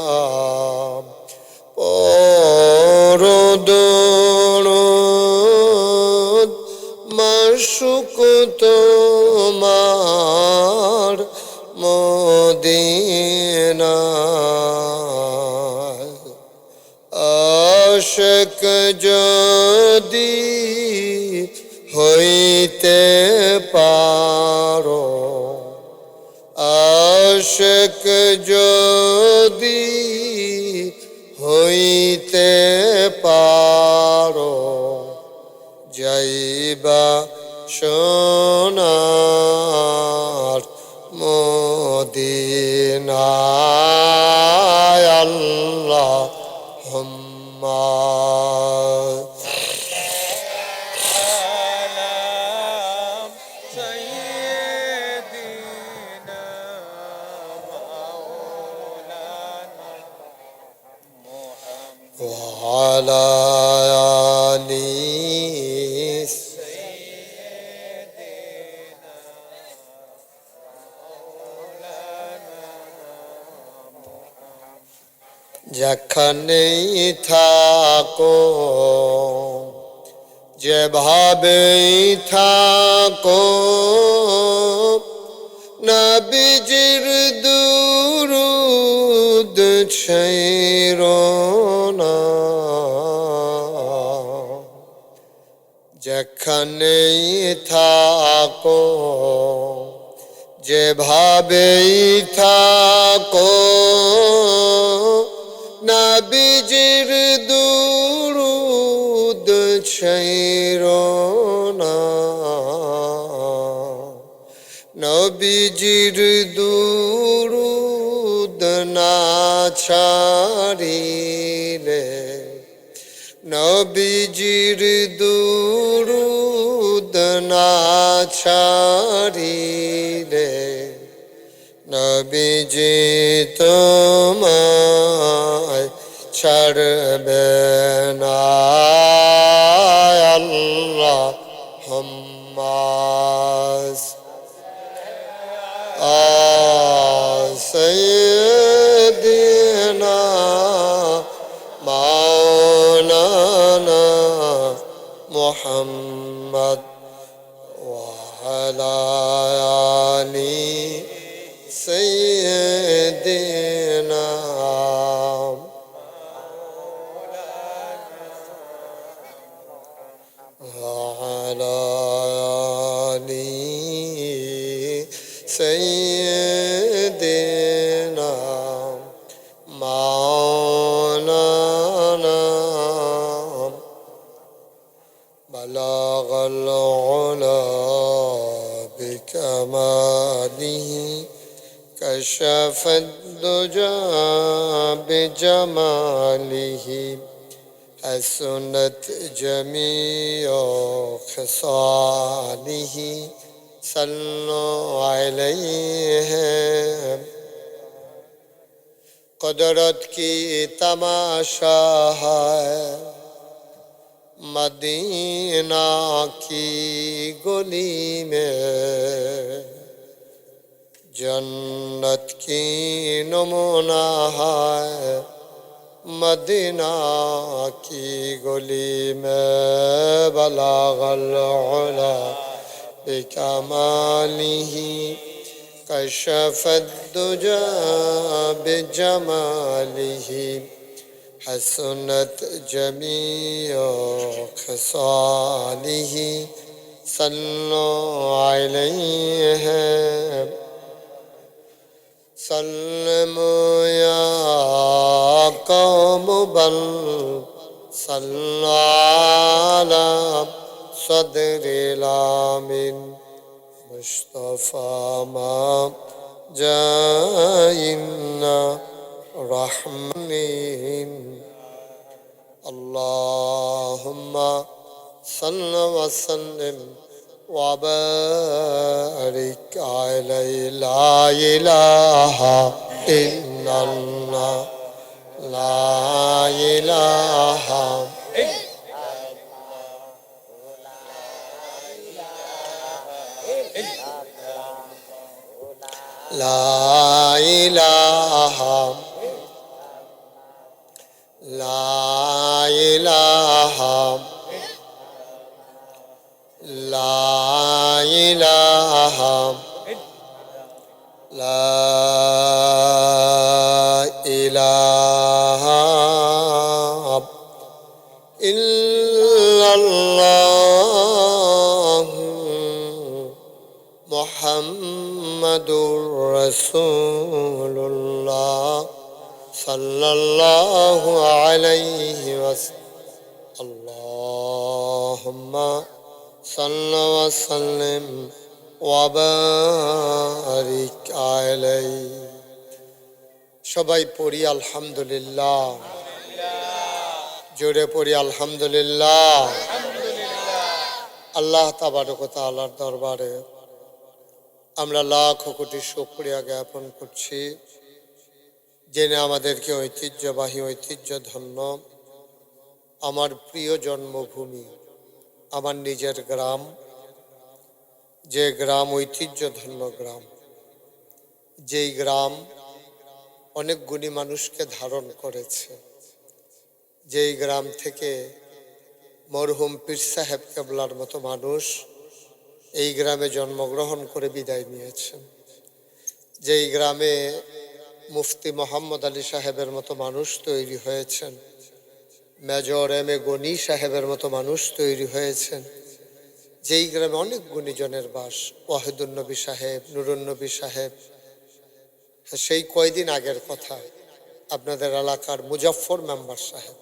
S1: পড়ো দুরূদ মাশুক তোমার মদিনায় আশিক যদি হইতে পারো আশিক যদি হইতে পারো যাইবা সোনার মদিনায় আল্লাহুম্মা وعلى آل যেখানেই থাকো যেভাবেই থাকো নবীজির দুরূদ ছেড়ো না যেখানেই থাকো যেভাবেই থাকো নবীজির দুরূদ ছেড়ো না নবীজির দুরূদ না ছাড়িলে নবীজির দুরূদ না ছাড়িলে নবীজি তোমায় ছাড়বে না আল্লাহ হাম্মাস سيدنا مولانا محمد وعلى آل سيدنا وعلى آل سيدنا مولانا بلغ العلا بكماله كشف الدجى بجماله حسنت جميع خصاله صلوا عليه قدرت کی تماشا ہے مدینہ کی گلی میں جنت کی نمونہ ہے مدینہ کی گلی میں بلغ العلا بکمالہ كشف الدجى بجماله حسنت جميع خصاله صلوا عليه سلموا يا قوم بل صلوا على صدر العامين مصطفى ما جاءنا رحمين اللهم صل وسلم وبارك عليه لا إله إلا الله لا إله لا إله لا إله لا إله لا إله إلا الله محمد رسول الله صلى الله عليه وسلم اللهم صل وسلم وبارك عليه সবাই পড়ি আলহামদুলিল্লাহ জোরে পড়ি আলহামদুলিল্লাহ আল্লাহ তাবারক ওয়া তাআলার দরবারে আমরা লাখ কোটি শুকরিয়া জ্ঞাপন করছি যিনি আমাদেরকে ঐতিহ্যবাহী ঐতিহ্যধন্য আমার প্রিয় জন্মভূমি আমার নিজের গ্রাম যে গ্রাম ঐতিহ্যধন্য গ্রাম যেই গ্রাম অনেক গুণী মানুষকে ধারণ করেছে যেই গ্রাম থেকে মরহুম পীর সাহেব কেবলার মতো মানুষ এই গ্রামে জন্মগ্রহণ করে বিদায় নিয়েছেন যেই গ্রামে মুফতি মোহাম্মদ আলী সাহেবের মতো মানুষ তৈরি হয়েছেন মেজর এম এ গনি সাহেবের মতো মানুষ তৈরি হয়েছেন যেই গ্রামে অনেক গুণীজনের বাস ওয়াহিদুন নবী সাহেব নুরুন নবী সাহেব সেই কয়দিন আগের কথা আপনাদের এলাকার মুজাফফর মেম্বার সাহেব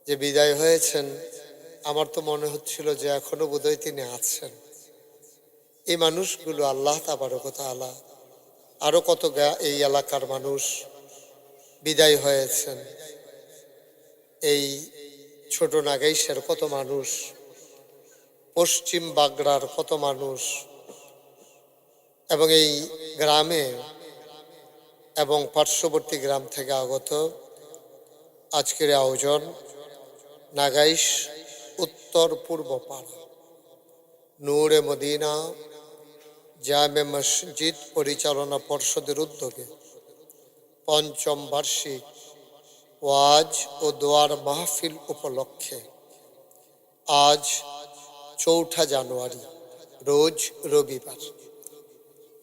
S1: যে বিদায় হয়েছেন আমার তো মনে হচ্ছিল যে এখনো বোধহয় তিনি আছেন এই মানুষগুলো আল্লাহ তাবারক ওয়া তাআলা আরো কত এই এলাকার মানুষ বিদায় হয়েছেন এই ছোট নাগাইশের কত মানুষ পশ্চিম বাগড়ার কত মানুষ এবং এই গ্রামে এবং পার্শ্ববর্তী গ্রাম থেকে আগত আজকের আয়োজন নাগাইশ উত্তর পূর্ব পাড়া নূরে মদিনা জামে মসজিদ পরিচালনা পর্ষদের উদ্যোগে পঞ্চম বার্ষিক ওয়াজ ও দোয়ার মাহফিল উপলক্ষে আজ ৪ঠা জানুয়ারি রোজ রবিবার,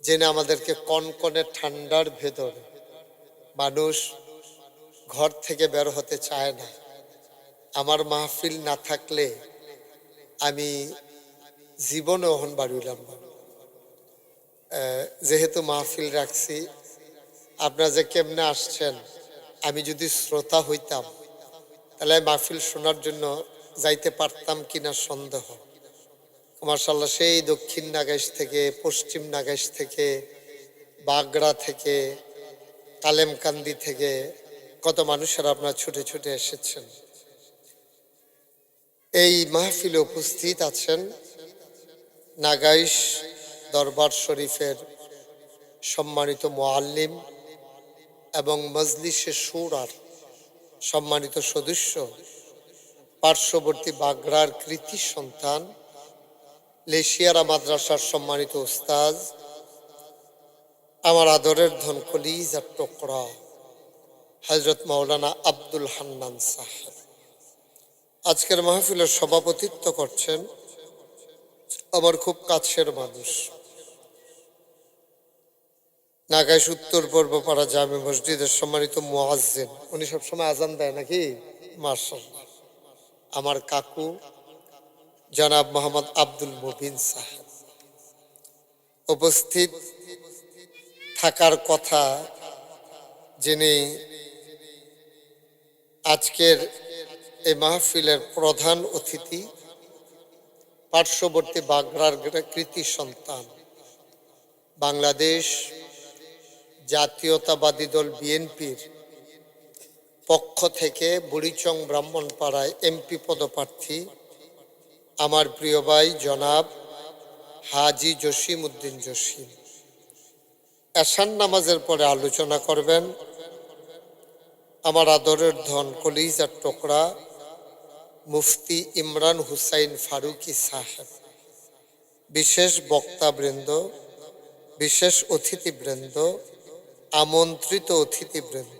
S1: জেনে আমাদেরকে কনকনে ঠান্ডার ভেতরে মানুষ ঘর থেকে বের হতে চায় না। আমার মাহফিল না থাকলে আমি জীবনে ওহন বাড়িলাম না। যেহেতু মাহফিল রাখছি, আপনারা যে কেমনে আসছেন, আমি যদি শ্রোতা হইতাম তাহলে মাহফিল শোনার জন্য যাইতে পারতাম কিনা সন্দেহ। মাশাআল্লাহ, সেই দক্ষিণ নাগাইশ থেকে, পশ্চিম নাগাইশ থেকে, বাগড়া থেকে, কালেমকান্দি থেকে কত মানুষেরা আপনারা ছুটে ছুটে এসেছেন। এই মাহফিলে উপস্থিত আছেন নাগাইশ দরবার শরীফের সম্মানিত মুআল্লিম এবং মজলিসে শুরার সম্মানিত সদস্য, পার্শ্ববর্তী বাগড়ার কৃতি সন্তান, লেশিয়ারা মাদ্রাসার সম্মানিত উস্তাজ, আমার আদরের ধন কলিজার টুকরা হযরত মাওলানা আব্দুল হান্নান সাহেব। আজকের মাহফিলের সভাপতিত্ব করছেন আমার খুব কাছের মানুষ, নাগাইশ উত্তর পূর্ব পাড়া জামে মসজিদের সম্মানিত মুয়াজ্জিন। উনি সবসময় আজান দেয় নাকি? মাশাআল্লাহ। আমার কাকু জনাব মোহাম্মদ আব্দুল মুবিন সাহেব। উপস্থিত থাকার কথা যিনি আজকের এই মাহফিলের প্রধান অতিথি, পার্শ্ববর্তী বাগড়ার কৃতি সন্তান, বাংলাদেশ জাতীয়তাবাদী দল বিএনপির পক্ষ থেকে বুড়িচং ব্রাহ্মণপাড়ায় এমপি পদপ্রার্থী আমার প্রিয় ভাই জনাব হাজী জসিম উদ্দিন জসিম। এশার নামাজের পরে আলোচনা করবেন আমার আদরের ধন কলিজার টুকরা মুফতি ইমরান হুসাইন ফারুকি সাহেব। বিশেষ বক্তাবৃন্দ, বিশেষ অতিথিবৃন্দ, আমন্ত্রিত অতিথিবৃন্দ,